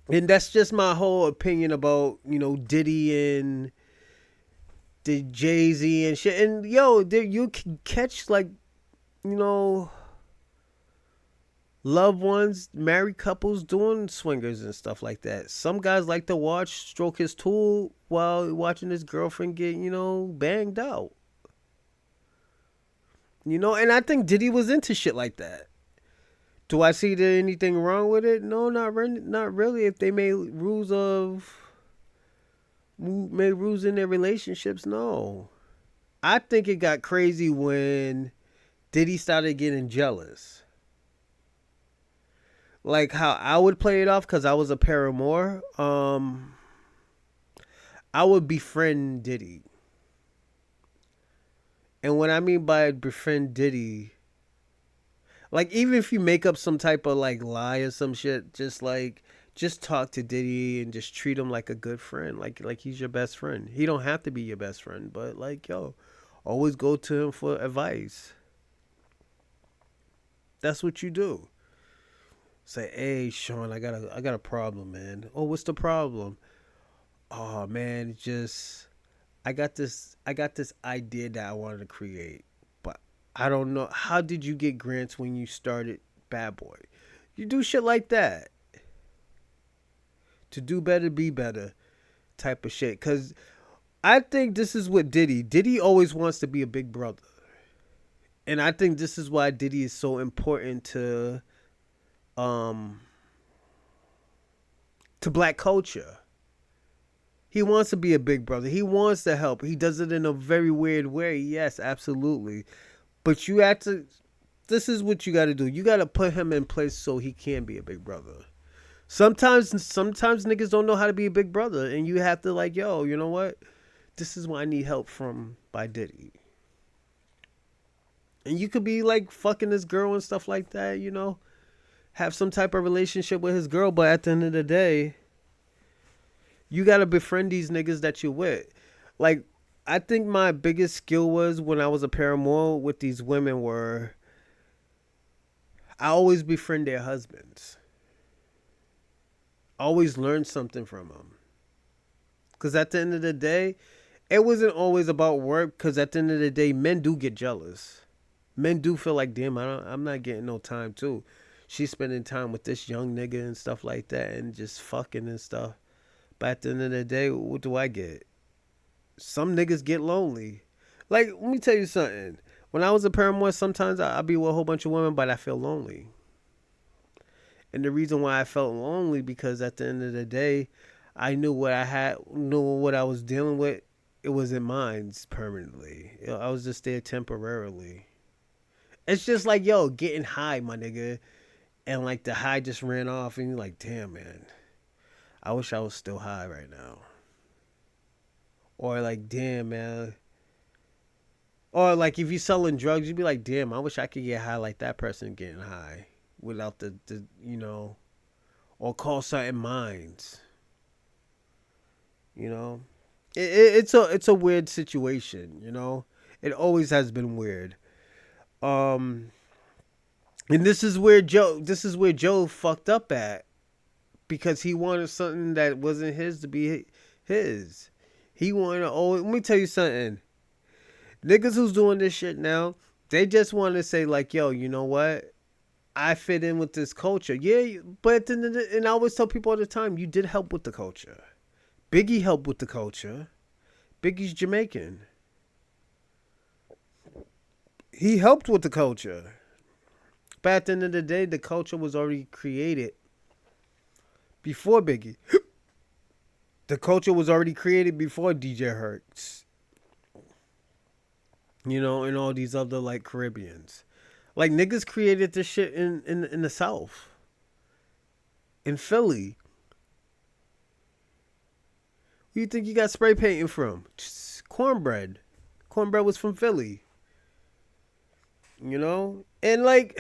And that's just my whole opinion about, Diddy and the Jay-Z and shit. And yo, you can catch like, you know, loved ones, married couples doing swingers and stuff like that. Some guys like to stroke his tool while watching his girlfriend get, banged out. And I think Diddy was into shit like that. Do I see there anything wrong with it? No, not really. If they made rules in their relationships, no. I think it got crazy when Diddy started getting jealous. Like how I would play it off because I was a paramour. I would befriend Diddy. And what I mean by befriend Diddy, like even if you make up some type of like lie or some shit, just talk to Diddy and just treat him like a good friend, like he's your best friend. He don't have to be your best friend, but like yo, always go to him for advice. That's what you do. Say, hey Sean, I got a problem, man. Oh, what's the problem? Oh man, just I got this idea that I wanted to create, but I don't know how did you get grants when you started Bad Boy. You do shit like that to do better, be better type of shit. Cause I think this is what Diddy. Diddy always wants to be a big brother, and I think this is why Diddy is so important um to black culture. He wants to be a big brother. He wants to help. He does it in a very weird way. Yes, absolutely. But you have to. This is what you got to do. You got to put him in place so he can be a big brother. Sometimes niggas don't know how to be a big brother, and you have to like, yo, you know what? This is what I need help from by Diddy. And you could be like fucking this girl and stuff like that, you know, have some type of relationship with his girl, but at the end of the day, you gotta befriend these niggas that you with. Like, I think my biggest skill was when I was a paramour with these women were I always befriend their husbands. I always learn something from them. Cause at the end of the day, it wasn't always about work. Cause at the end of the day, men do get jealous. Men do feel like, damn, I'm not getting no time too. She's spending time with this young nigga and stuff like that, and just fucking and stuff. But at the end of the day, what do I get? Some niggas get lonely. Like, let me tell you something. When I was a paramour, sometimes I'd be with a whole bunch of women, but I feel lonely. And the reason why I felt lonely because at the end of the day, I knew what I had, knew what I was dealing with. It wasn't mine permanently. You know, I was just there temporarily. It's just like, yo, getting high, my nigga. And like the high just ran off, and you're like, damn, man. I wish I was still high right now. Or like, damn, man. Or like if you selling drugs, you'd be like, damn, I wish I could get high like that person getting high without the you know, or call certain minds. You know, it's a weird situation. You know, it always has been weird. Um, and this is where Joe fucked up at because he wanted something that wasn't his to be his. He wanted. Oh, let me tell you something. Niggas who's doing this shit now, they just want to say like, yo, you know what? I fit in with this culture. Yeah, but then, and I always tell people all the time, you did help with the culture. Biggie helped with the culture. Biggie's Jamaican. He helped with the culture. But at the end of the day, the culture was already created before Biggie. The culture was already created before DJ Hertz. You know, and all these other like Caribbeans. Like niggas created this shit in the South. In Philly. Who you think you got spray painting from? Just cornbread. Cornbread was from Philly. You know? And like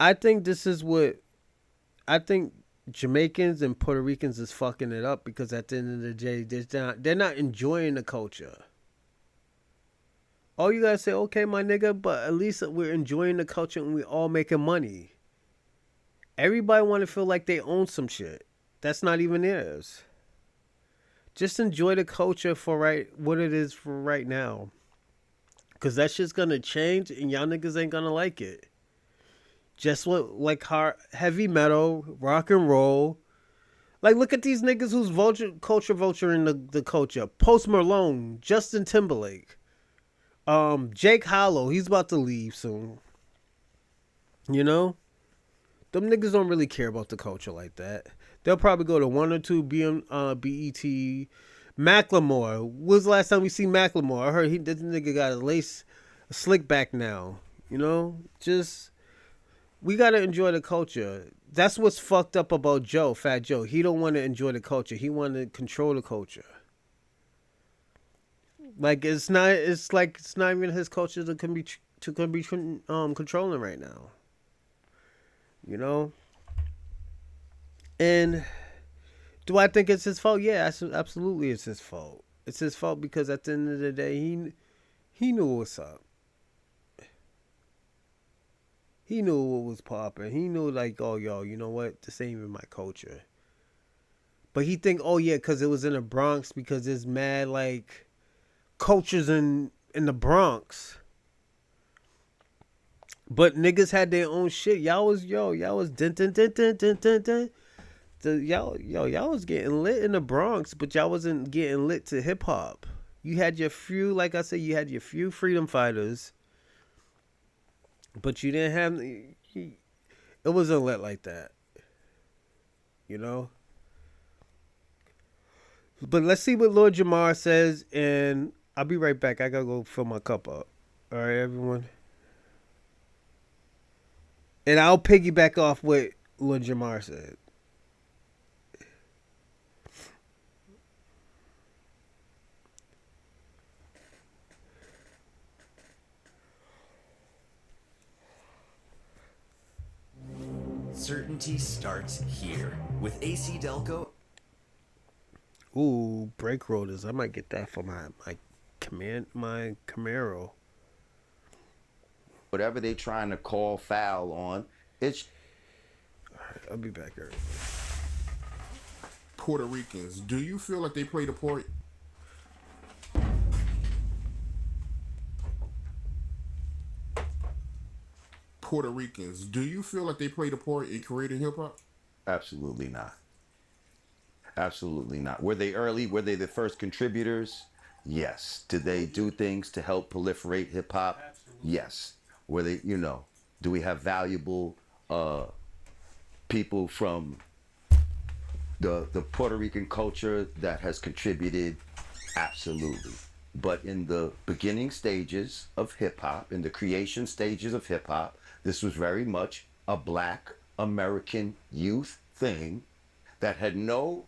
I think this is what I think Jamaicans and Puerto Ricans is fucking it up because at the end of the day, they're not enjoying the culture. All you gotta say, okay, my nigga, but at least we're enjoying the culture and we all making money. Everybody want to feel like they own some shit. That's not even theirs. Just enjoy the culture for right what it is for right now. Cause that shit's gonna change and y'all niggas ain't gonna like it. Just what like hard, heavy metal, rock and roll. Like look at these niggas who's vulture in the culture. Post Malone, Justin Timberlake. Jake Hollow, he's about to leave soon. You know? Them niggas don't really care about the culture like that. They'll probably go to one or two BET Macklemore. When's the last time we see Macklemore? I heard this nigga got a slick back now. You know, just we gotta enjoy the culture. That's what's fucked up about Joe, Fat Joe. He don't want to enjoy the culture. He want to control the culture. Like it's not. It's like it's not even his culture that can be controlling right now. You know. And do I think it's his fault? Yeah, absolutely, it's his fault. It's his fault because at the end of the day, he knew what's up. He knew what was popping. He knew like, oh yo, you know what? This ain't even my culture. But he think, oh yeah, because it was in the Bronx, because there's mad like cultures in the Bronx. But niggas had their own shit. Y'all was dun dun dun dun dun dun dun. Y'all was getting lit in the Bronx, but y'all wasn't getting lit to hip hop. You had your few, like I said, you had your few freedom fighters, but you didn't have. It wasn't lit like that, you know. But let's see what Lord Jamar says, and I'll be right back. I gotta go fill my cup up. All right, everyone. And I'll piggyback off what Lord Jamar said. Certainty starts here with AC Delco. Ooh, brake rotors. I might get that for my Camaro. Whatever they trying to call foul on, it's All right, I'll be back here. Puerto Ricans. Do you feel like they played a part? Puerto Ricans. Do you feel like they played a part in creating hip hop? absolutely not. Absolutely not. Were they early? Were they the first contributors? Yes. Did they do things to help proliferate hip hop? Yes. Were they, do we have valuable people from the Puerto Rican culture that has contributed? Absolutely. But in the beginning stages of hip hop, in the creation stages of hip hop, this was very much a black American youth thing that had no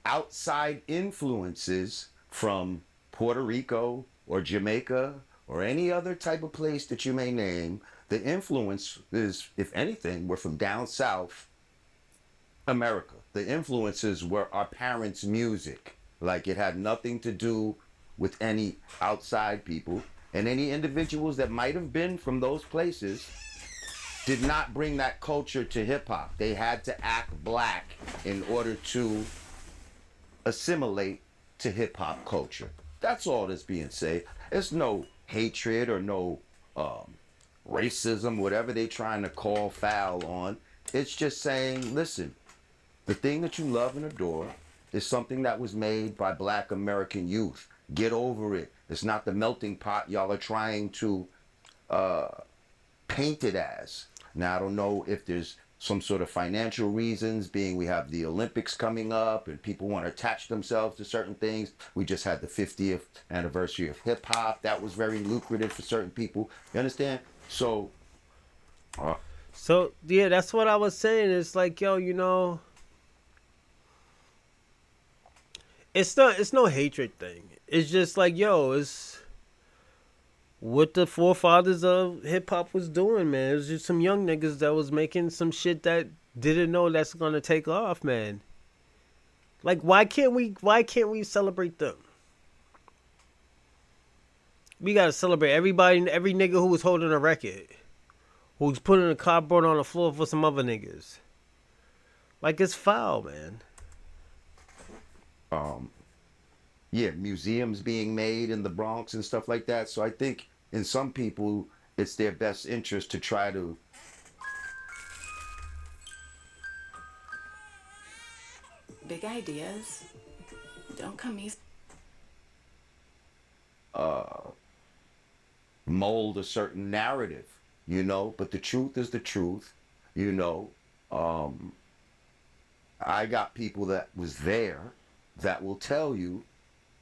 outside influences from Puerto Rico or Jamaica or any other type of place that you may name. The influences, if anything, were from down south America. The influences were our parents' music. Like it had nothing to do with any outside people. And any individuals that might have been from those places did not bring that culture to hip hop. They had to act black in order to assimilate to hip hop culture. That's all that's being said. There's no hatred or no racism, whatever they trying to call foul on. It's just saying, listen, the thing that you love and adore is something that was made by black American youth. Get over it. It's not the melting pot y'all are trying to paint it as. Now, I don't know if there's some sort of financial reasons, being we have the Olympics coming up and people want to attach themselves to certain things. We just had the 50th anniversary of hip hop. That was very lucrative for certain people. You understand? So, So yeah, that's what I was saying. It's like, yo, it's no hatred thing. It's just like, yo, it's what the forefathers of hip hop was doing, man. It was just some young niggas that was making some shit that didn't know that's gonna take off, man. Like, why can't we celebrate them? We gotta celebrate everybody, every nigga who was holding a record, who's putting a cardboard on the floor for some other niggas. Like, it's foul, man. yeah, museums being made in the Bronx and stuff like that. So I think in some people, it's their best interest to try to Big ideas don't come easy. mold a certain narrative, but the truth is the truth, you know. I got people that was there that will tell you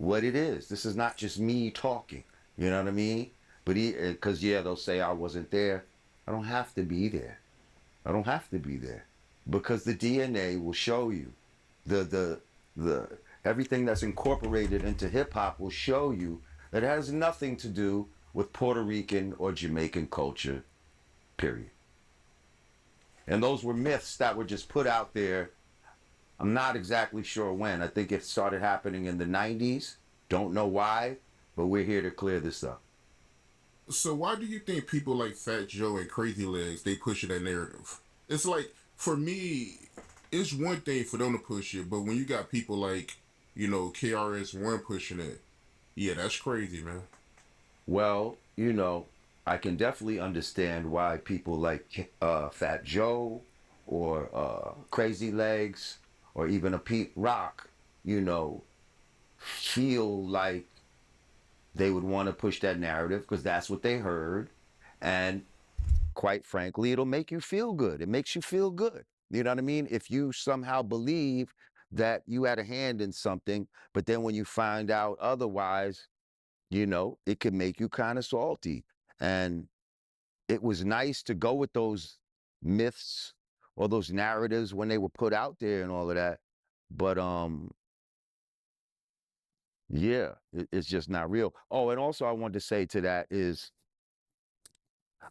what it is. This is not just me talking. You know what I mean? But because yeah, they'll say I wasn't there. I don't have to be there. I don't have to be there because the DNA will show you the everything that's incorporated into hip hop will show you that it has nothing to do with Puerto Rican or Jamaican culture, period. And those were myths that were just put out there. I'm not exactly sure when. I think it started happening in the 90s. Don't know why, but we're here to clear this up. So why do you think people like Fat Joe and Crazy Legs they push that narrative? It's like for me, it's one thing for them to push it, but when you got people like KRS-One pushing it, yeah, that's crazy, man. Well, I can definitely understand why people like Fat Joe or Crazy Legs or even a Pete Rock, feel like they would want to push that narrative because that's what they heard. And quite frankly, it'll make you feel good. It makes you feel good. You know what I mean? If you somehow believe that you had a hand in something, but then when you find out otherwise, it could make you kind of salty. And it was nice to go with those myths or those narratives when they were put out there and all of that. But yeah, it's just not real. Oh, and also I wanted to say to that is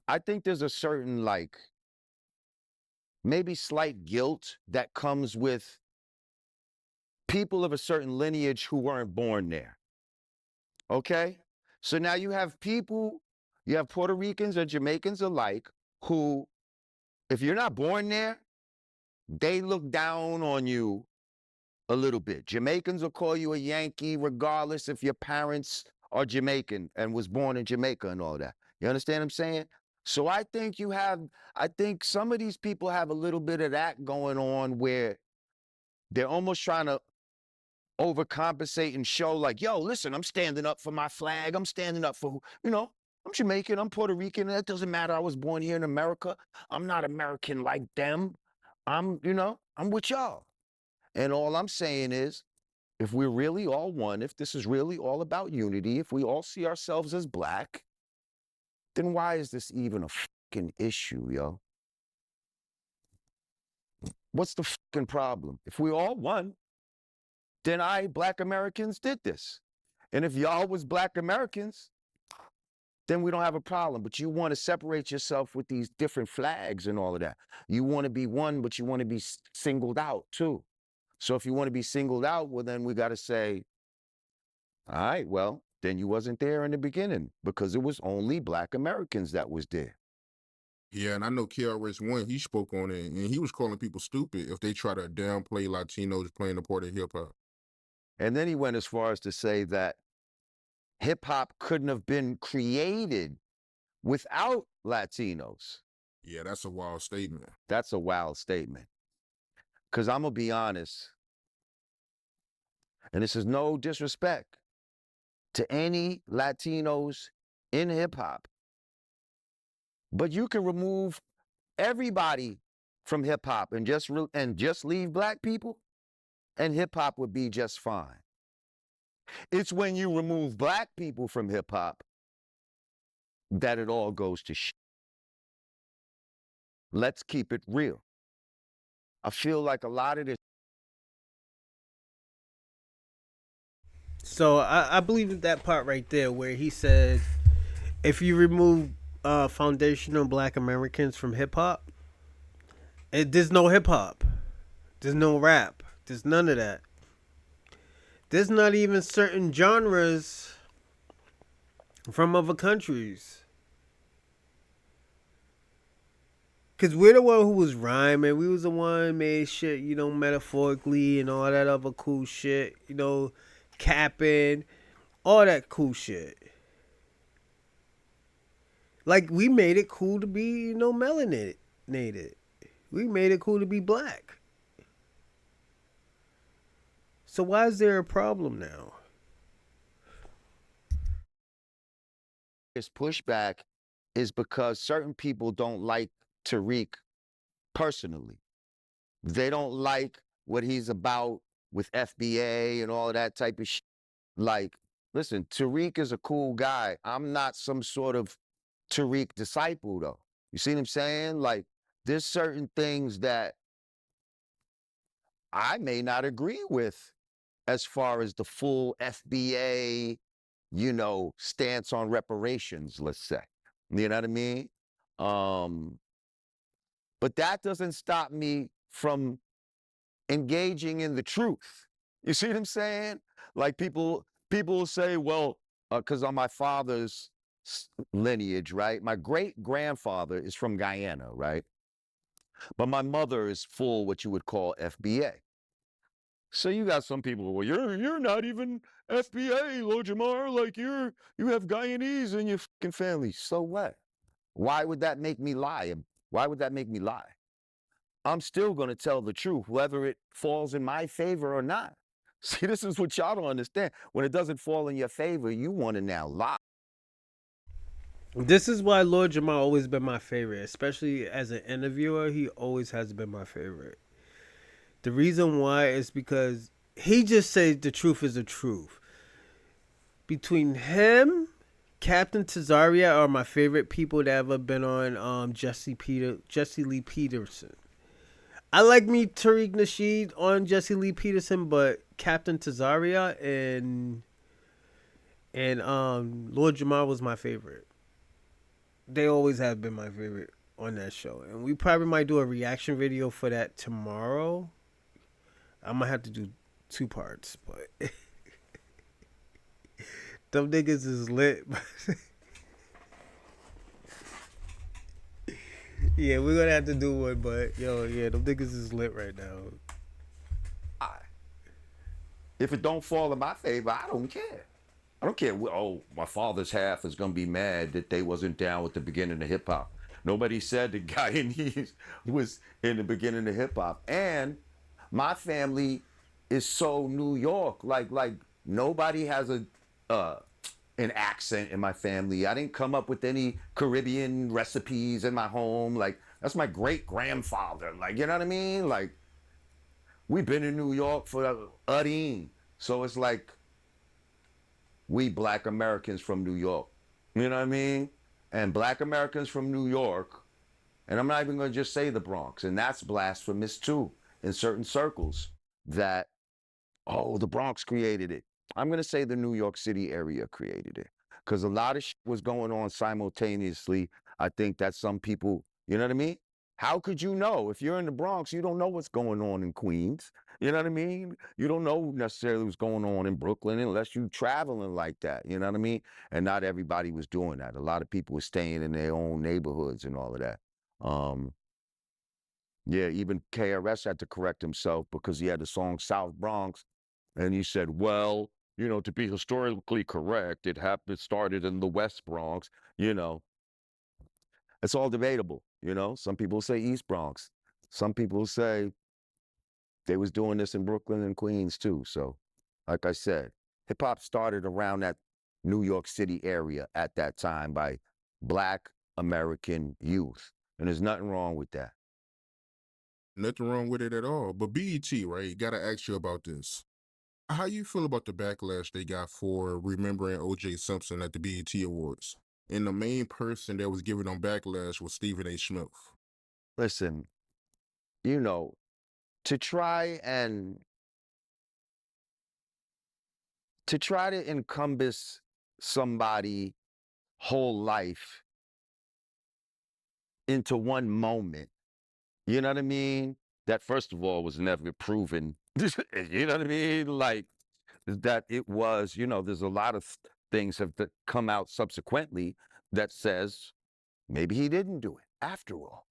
I think there's a certain like maybe slight guilt that comes with people of a certain lineage who weren't born there. Okay? So now you have Puerto Ricans or Jamaicans alike who, if you're not born there, they look down on you a little bit. Jamaicans will call you a Yankee regardless if your parents are Jamaican and was born in Jamaica and all that. You understand what I'm saying? So I think some of these people have a little bit of that going on where they're almost trying to overcompensate and show like, yo, listen, I'm standing up for my flag. I'm standing up for, I'm Jamaican, I'm Puerto Rican. That doesn't matter. I was born here in America. I'm not American like them. I'm with y'all. And all I'm saying is, if we're really all one, if this is really all about unity, if we all see ourselves as black, then why is this even a fucking issue, yo? What's the fucking problem? If we all one, then black Americans did this. And if y'all was black Americans, then we don't have a problem. But you want to separate yourself with these different flags and all of that. You want to be one, but you want to be singled out too. So if you want to be singled out, well, then we got to say, all right, well, then you wasn't there in the beginning because it was only black Americans that was there. Yeah, and I know KRS-One, he spoke on it, and he was calling people stupid if they try to downplay Latinos playing a part in hip hop. And then he went as far as to say that hip hop couldn't have been created without Latinos. Yeah, that's a wild statement. That's a wild statement. Because I'm going to be honest, and this is no disrespect to any Latinos in hip hop, but you can remove everybody from hip hop and just leave black people, and hip hop would be just fine. It's when you remove black people from hip hop that it all goes to shit. Let's keep it real. I feel like a lot of this. So I believe that part right there where he said, if you remove foundational Black Americans from hip hop, there's no hip hop, there's no rap, there's none of that. There's not even certain genres from other countries. Cause we're the one who was rhyming. We was the one made shit, metaphorically and all that other cool shit. Capping, all that cool shit. Like we made it cool to be, melanated. We made it cool to be black. So why is there a problem now? This pushback is because certain people don't like Tariq personally. They don't like what he's about with FBA and all of that type of shit. Like, listen, Tariq is a cool guy. I'm not some sort of Tariq disciple, though. You see what I'm saying? Like, there's certain things that I may not agree with as far as the full FBA, stance on reparations, let's say. You know what I mean? Um, but that doesn't stop me from engaging in the truth. You see what I'm saying? Like people will say, well, because on my father's lineage, right? My great grandfather is from Guyana, right? But my mother is full what you would call FBA. So you got some people, well, you're not even FBA, Lord Jamar, like you have Guyanese in your fucking family. So what? Why would that make me lie? Why would that make me lie? I'm still going to tell the truth, whether it falls in my favor or not. See, this is what y'all don't understand. When it doesn't fall in your favor, you want to now lie. This is why Lord Jamar always been my favorite, especially as an interviewer. He always has been my favorite. The reason why is because he just says the truth is the truth. Between him, Captain Tazaria are my favorite people that ever been on Jesse Lee Peterson. I like me Tariq Nasheed on Jesse Lee Peterson, but Captain Tazaria and Lord Jamar was my favorite. They always have been my favorite on that show, and we probably might do a reaction video for that tomorrow. I might have to do 2 parts, but them niggas is lit. Yeah, we're gonna have to do one, but yeah, them niggas is lit right now. If it don't fall in my favor, I don't care. I don't care. Oh, my father's half is gonna be mad that they wasn't down with the beginning of hip hop. Nobody said the Guyanese was in the beginning of hip hop, and my family is so New York. Like nobody has uh, an accent in my family. I didn't come up with any Caribbean recipes in my home. Like that's my great grandfather. Like you know what I mean? Like we've been in New York for Udine, so it's like we Black Americans from New York. You know what I mean? And Black Americans from New York, and I'm not even going to just say the Bronx, and that's blasphemous too in certain circles. That oh, the Bronx created it. I'm going to say the New York City area created it because a lot of shit was going on simultaneously. I think that some people, you know what I mean? How could you know? If you're in the Bronx, you don't know what's going on in Queens. You know what I mean? You don't know necessarily what's going on in Brooklyn unless you traveling like that. You know what I mean? And not everybody was doing that. A lot of people were staying in their own neighborhoods and all of that. Um, yeah, even KRS had to correct himself because he had the song South Bronx and he said, well, to be historically correct, it started in the West Bronx. You know, it's all debatable. Some people say East Bronx. Some people say they was doing this in Brooklyn and Queens too. So, like I said, hip hop started around that New York City area at that time by Black American youth. And there's nothing wrong with that. Nothing wrong with it at all. But BET, right? Gotta ask you about this. How you feel about the backlash they got for remembering O.J. Simpson at the BET Awards? And the main person that was giving them backlash was Stephen A. Smith. Listen, you know, to try and to encompass somebody whole life into one moment, you know what I mean? That first of all was never proven. You know what I mean? Like that it was, there's a lot of things have come out subsequently that says maybe he didn't do it after all.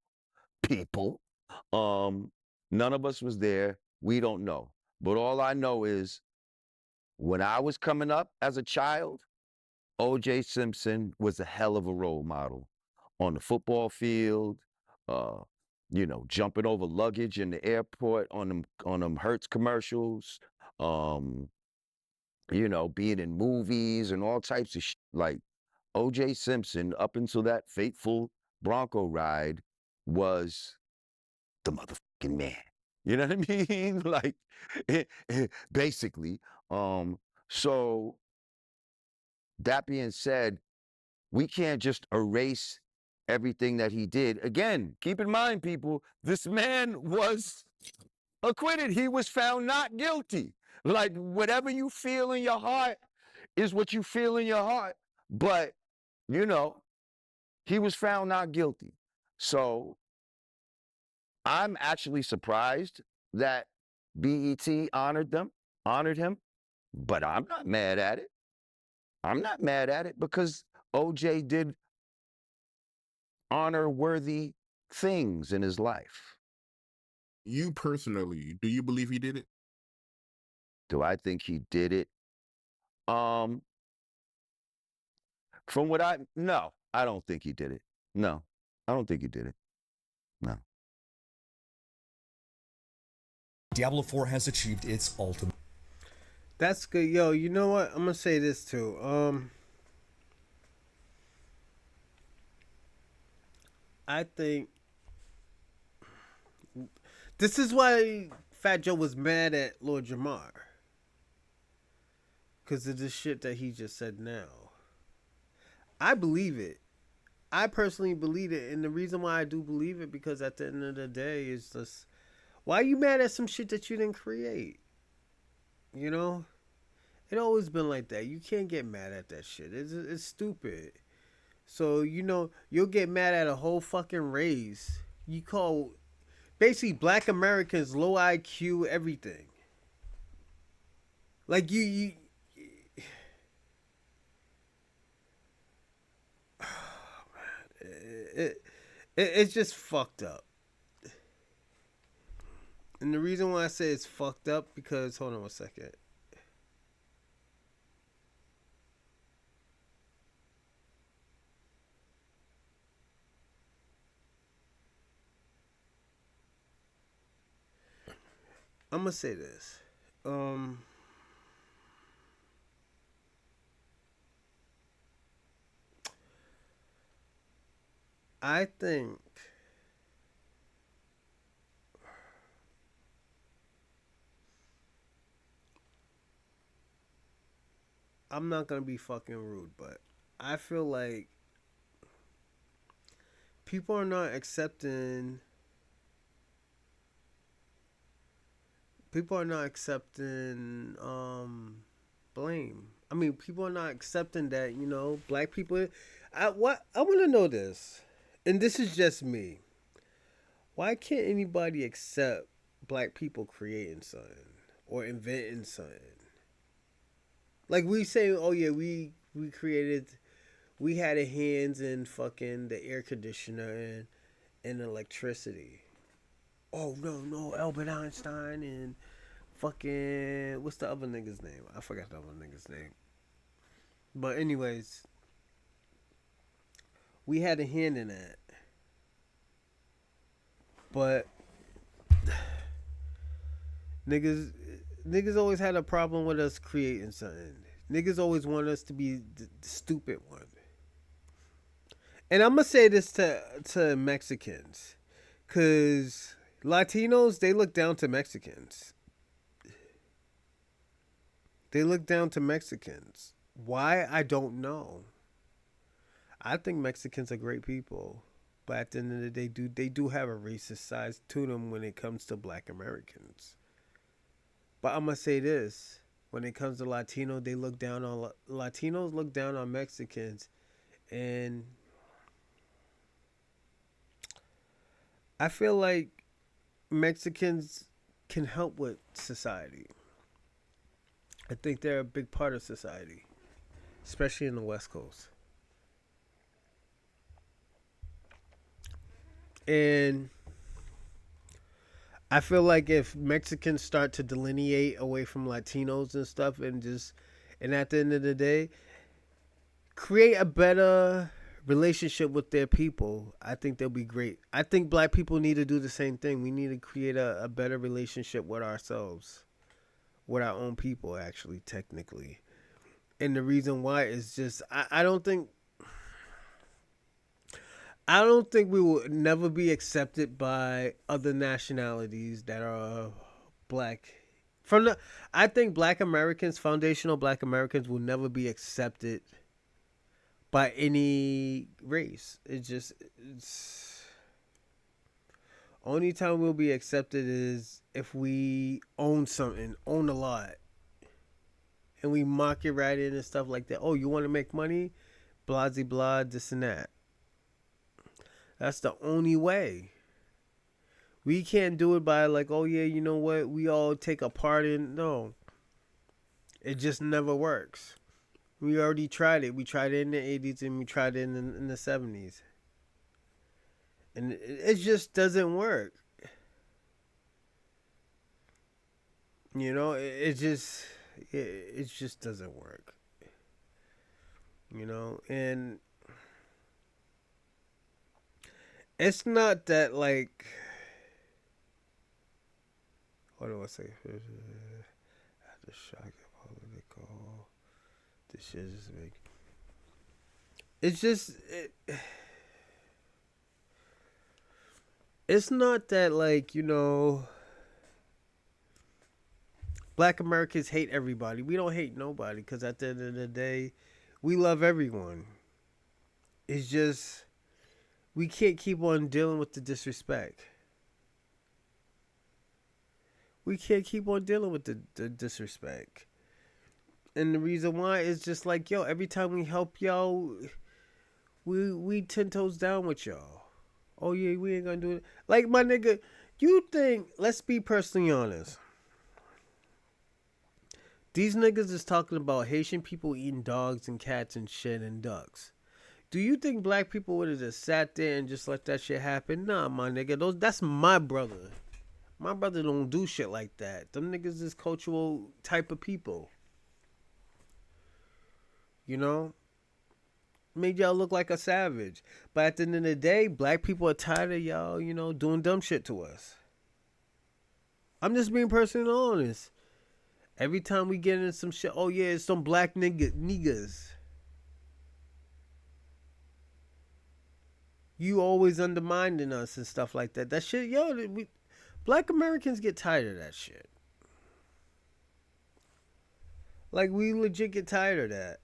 People, um, none of us was there. We don't know. But all I know is when I was coming up as a child, O.J. Simpson was a hell of a role model on the football field, uh, jumping over luggage in the airport on them Hertz commercials, um, being in movies and all types of like O.J. Simpson up until that fateful Bronco ride was the motherfucking man. You know what I mean? Like basically, So that being said, we can't just erase everything that he did. Again, keep in mind, people, this man was acquitted. He was found not guilty. Like, whatever you feel in your heart is what you feel in your heart. But, you know, he was found not guilty. So I'm actually surprised that BET honored him, but I'm not mad at it. I'm not mad at it because OJ did honor worthy things in his life. You personally, do you believe he did it? Do I think he did it? Um, from what no, I don't think he did it. No, I don't think he did it. No. Diablo 4 has achieved its ultimate. That's good. Yo, you know what? I'm gonna say this too. I think this is why Fat Joe was mad at Lord Jamar. Because of the shit that he just said now. I believe it. I personally believe it. And the reason why I do believe it, because at the end of the day, is just, why are you mad at some shit that you didn't create? You know? It always been like that. You can't get mad at that shit. It's stupid. So, you know, you'll get mad at a whole fucking race. You call basically black Americans low IQ everything. Like you it's just fucked up. And the reason why I say it's fucked up because hold on 1 second. I'm gonna say this. I think I'm not gonna be fucking rude, but I feel like people are not accepting. People are not accepting blame. I mean, people are not accepting that black people. I want to know this, and this is just me. Why can't anybody accept black people creating something or inventing something? Like we say, oh yeah, we created, we had a hands in fucking the air conditioner and electricity. Oh no, Albert Einstein and fucking what's the other nigga's name? I forgot the other nigga's name. But anyways, we had a hand in that. But niggas niggas always had a problem with us creating something. Niggas always want us to be the stupid one. And I'm gonna say this to Mexicans, cause Latinos, they look down to Mexicans. They look down to Mexicans. Why? I don't know. I think Mexicans are great people, but at the end of the day, they do have a racist side to them when it comes to Black Americans. But I'm gonna say this: when it comes to Latino, they look down on Latinos. Look down on Mexicans, and I feel like Mexicans can help with society. I think they're a big part of society, especially in the West Coast. And I feel like if Mexicans start to delineate away from Latinos and stuff and at the end of the day, create a better relationship with their people, I think they'll be great. I think black people need to do the same thing. We need to create a better relationship with ourselves, with our own people, actually, technically. And the reason why is just, I don't think we will never be accepted by other nationalities that are black I think Black Americans, foundational Black Americans, will never be accepted by any race. It's only time we'll be accepted is if we own something, own a lot, and we market right in and stuff like that. Oh, you want to make money? Blah, blah, this and that. That's the only way. We can't do it by like, oh yeah, you know what? We all take a part in. No, it just never works. We already tried it. We tried it in the 80s and we tried it in the 70s. And it just doesn't work. You know, it just doesn't work. You know, and it's not that like, what do I say? After shock political, this shit is make. It's just it's not that like, you know, Black Americans hate everybody. We don't hate nobody because at the end of the day, we love everyone. It's just we can't keep on dealing with the disrespect. We can't keep on dealing with the disrespect. And the reason why is just like, yo, every time we help y'all, we 10 toes down with y'all. Oh yeah, we ain't gonna do it. Like my nigga, you think, let's be personally honest. These niggas is talking about Haitian people eating dogs and cats and shit and ducks. Do you think black people would have just sat there and just let that shit happen? Nah, my nigga. That's my brother. My brother don't do shit like that. Them niggas is cultural type of people. You know? Made y'all look like a savage. But at the end of the day, black people are tired of y'all, you know, doing dumb shit to us. I'm just being personally honest. Every time we get into some shit, oh yeah, it's some black niggas. You always undermining us and stuff like that. That shit, yo, black Americans get tired of that shit. Like, we legit get tired of that.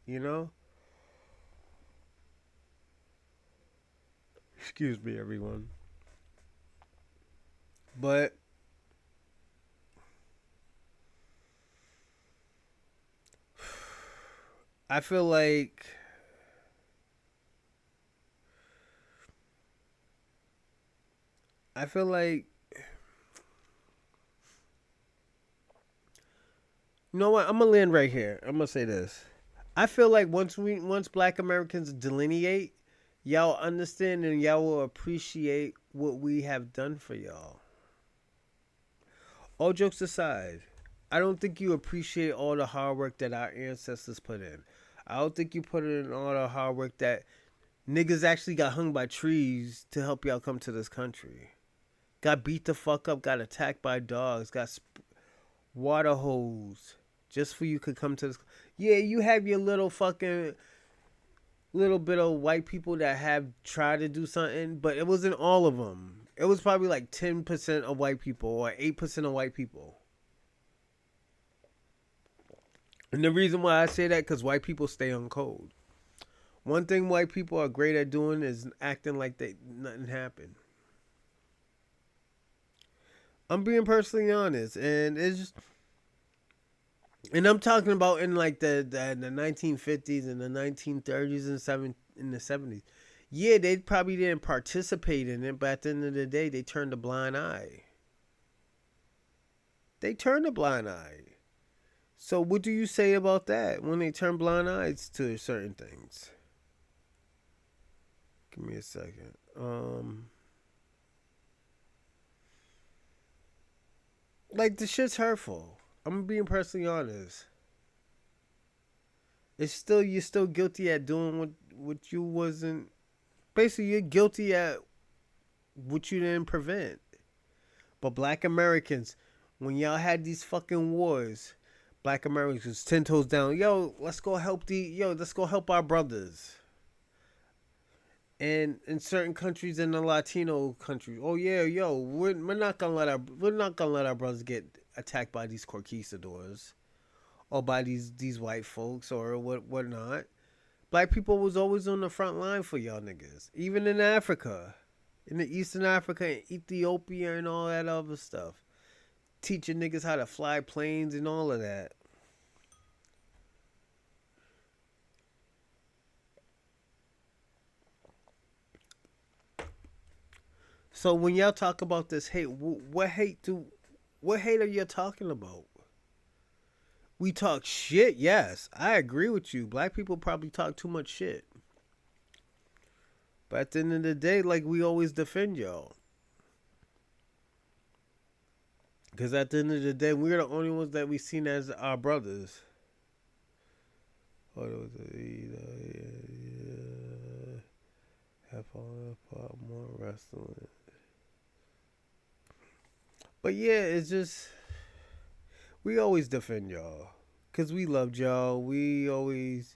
You know? Excuse me, everyone. But I feel like you know what? I'm gonna land right here. I'm gonna say this. I feel like once black Americans delineate, y'all understand and y'all will appreciate what we have done for y'all. All jokes aside, I don't think you appreciate all the hard work that our ancestors put in. I don't think you put in all the hard work that niggas actually got hung by trees to help y'all come to this country. Got beat the fuck up, got attacked by dogs, got water hose just for you could come to this. Yeah, you have your little fucking little bit of white people that have tried to do something, but it wasn't all of them. It was probably like 10% of white people or 8% of white people. And the reason why I say that, because white people stay on code. One thing white people are great at doing is acting like nothing happened. I'm being personally honest, and it's just, and I'm talking about in like the 1950s and the 1930s and in the 70s. Yeah, they probably didn't participate in it, but at the end of the day, they turned a blind eye. They turned a blind eye. So what do you say about that when they turn blind eyes to certain things? Give me a second. Like, the shit's hurtful. I'm being personally honest. You're still guilty at doing what you wasn't. Basically, you're guilty at what you didn't prevent. But black Americans, when y'all had these fucking wars, black Americans 10 toes down. Yo, let's go help our brothers. And in certain countries, in the Latino countries, oh yeah, yo, we're not gonna let our brothers get attacked by these conquistadors or by these white folks or whatnot. Black people was always on the front line for y'all niggas. Even in Africa. In the Eastern Africa and Ethiopia and all that other stuff. Teaching niggas how to fly planes and all of that. So when y'all talk about this hate, what hate are you talking about? We talk shit, yes. I agree with you. Black people probably talk too much shit. But at the end of the day, like, we always defend y'all. Because at the end of the day, we're the only ones that we seen as our brothers. Have more wrestling. But yeah, it's just, we always defend y'all. Because we loved y'all. We always...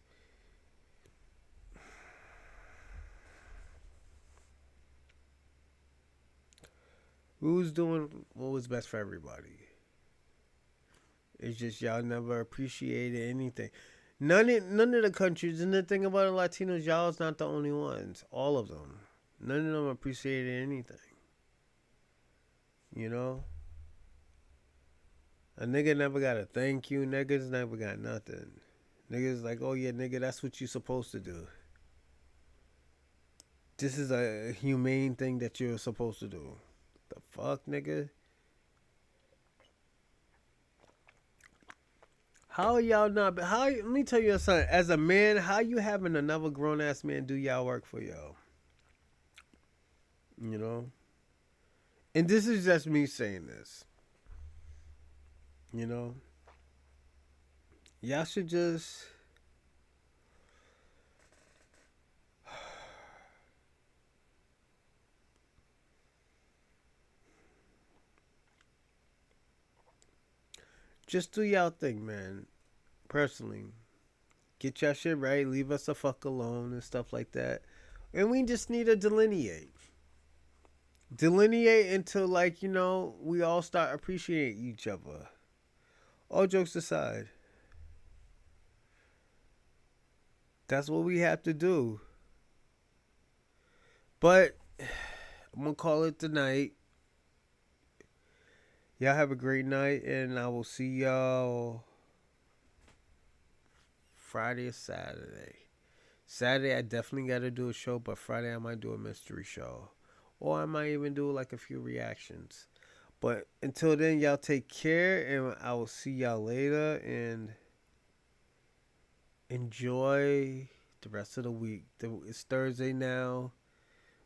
We was doing what was best for everybody. It's just y'all never appreciated anything. None of the countries, and the thing about the Latinos, y'all's not the only ones. All of them. None of them appreciated anything. You know? A nigga never got a thank you. Niggas never got nothing. Niggas like, oh yeah, nigga, that's what you supposed to do. This is a humane thing that you're supposed to do. The fuck, nigga? How are y'all not? Let me tell you something. As a man, how you having another grown ass man do y'all work for y'all? You know? And this is just me saying this. You know? Y'all should just... Just do y'all thing, man. Personally. Get y'all shit right. Leave us the fuck alone and stuff like that. And we just need to delineate. Delineate until, like, you know, we all start appreciating each other. All jokes aside. That's what we have to do. But I'm going to call it the night. Y'all have a great night, and I will see y'all Friday or Saturday. Saturday, I definitely got to do a show, but Friday, I might do a mystery show. Or I might even do like a few reactions. But until then, y'all take care, and I will see y'all later, and enjoy the rest of the week. It's Thursday now.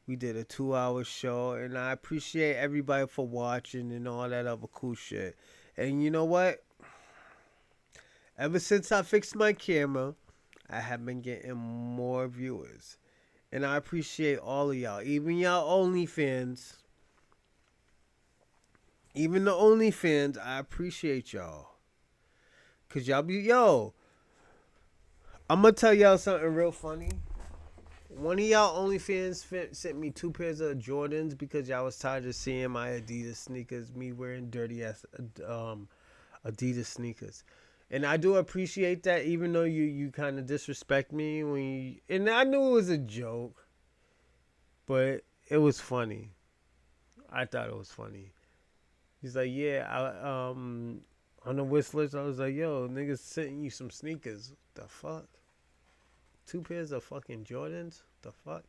We did a 2-hour show, and I appreciate everybody for watching and all that other cool shit. And you know what? Ever since I fixed my camera, I have been getting more viewers. And I appreciate all of y'all. Even y'all OnlyFans. Even the OnlyFans, I appreciate y'all. Because y'all be... Yo, I'm going to tell y'all something real funny. One of y'all OnlyFans sent me 2 pairs of Jordans because y'all was tired of seeing my Adidas sneakers, me wearing dirty ass Adidas sneakers. And I do appreciate that, even though you kind of disrespect me when you, and I knew it was a joke, but it was funny. I thought it was funny. He's like, yeah, on the wish list, I was like, yo, niggas sending you some sneakers. The fuck? 2 pairs of fucking Jordans? The fuck?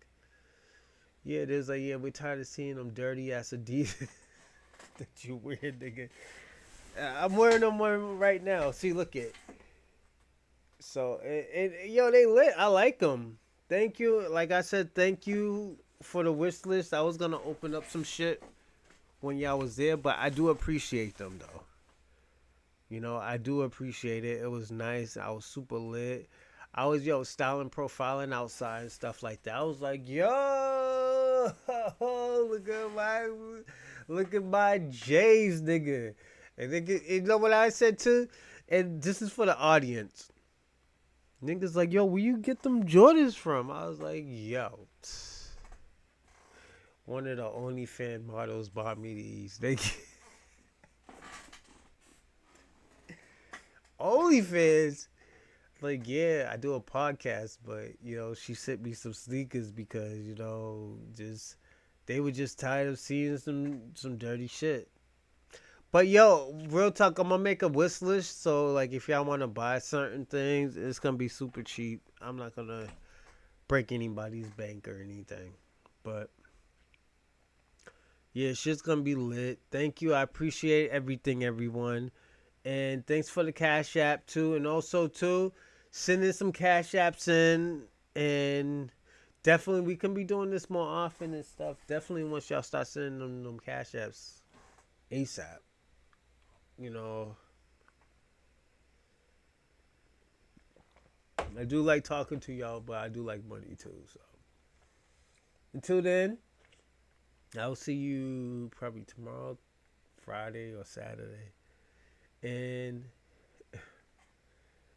Yeah, there's like, yeah, we're tired of seeing them dirty ass Adidas that you wear, nigga. I'm wearing them right now. See, look it. So, yo, they lit. I like them. Thank you. Like I said, thank you for the wish list. I was going to open up some shit when y'all was there, but I do appreciate them, though. You know, I do appreciate it. It was nice. I was super lit. I was, styling, profiling outside and stuff like that. I was like, yo, look at my J's, nigga. And nigga, you know what I said too? And this is for the audience. Niggas like, yo, where you get them Jordans from? I was like, yo, one of the OnlyFans models bought me these. OnlyFans. Like, yeah, I do a podcast, but she sent me some sneakers because just they were just tired of seeing some dirty shit. But yo, real talk, I'm gonna make a wish list. So like, if y'all want to buy certain things, it's gonna be super cheap. I'm not gonna break anybody's bank or anything. But yeah, shit's gonna be lit. Thank you. I appreciate everything, everyone. And thanks for the Cash App too. And also too, send in some Cash Apps in. And definitely we can be doing this more often and stuff. Definitely once y'all start sending them Cash Apps ASAP. I do like talking to y'all, but I do like money too. So until then, I'll see you probably tomorrow, Friday or Saturday. And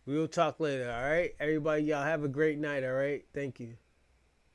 we'll talk later, all right? Everybody, y'all have a great night, all right? Thank you.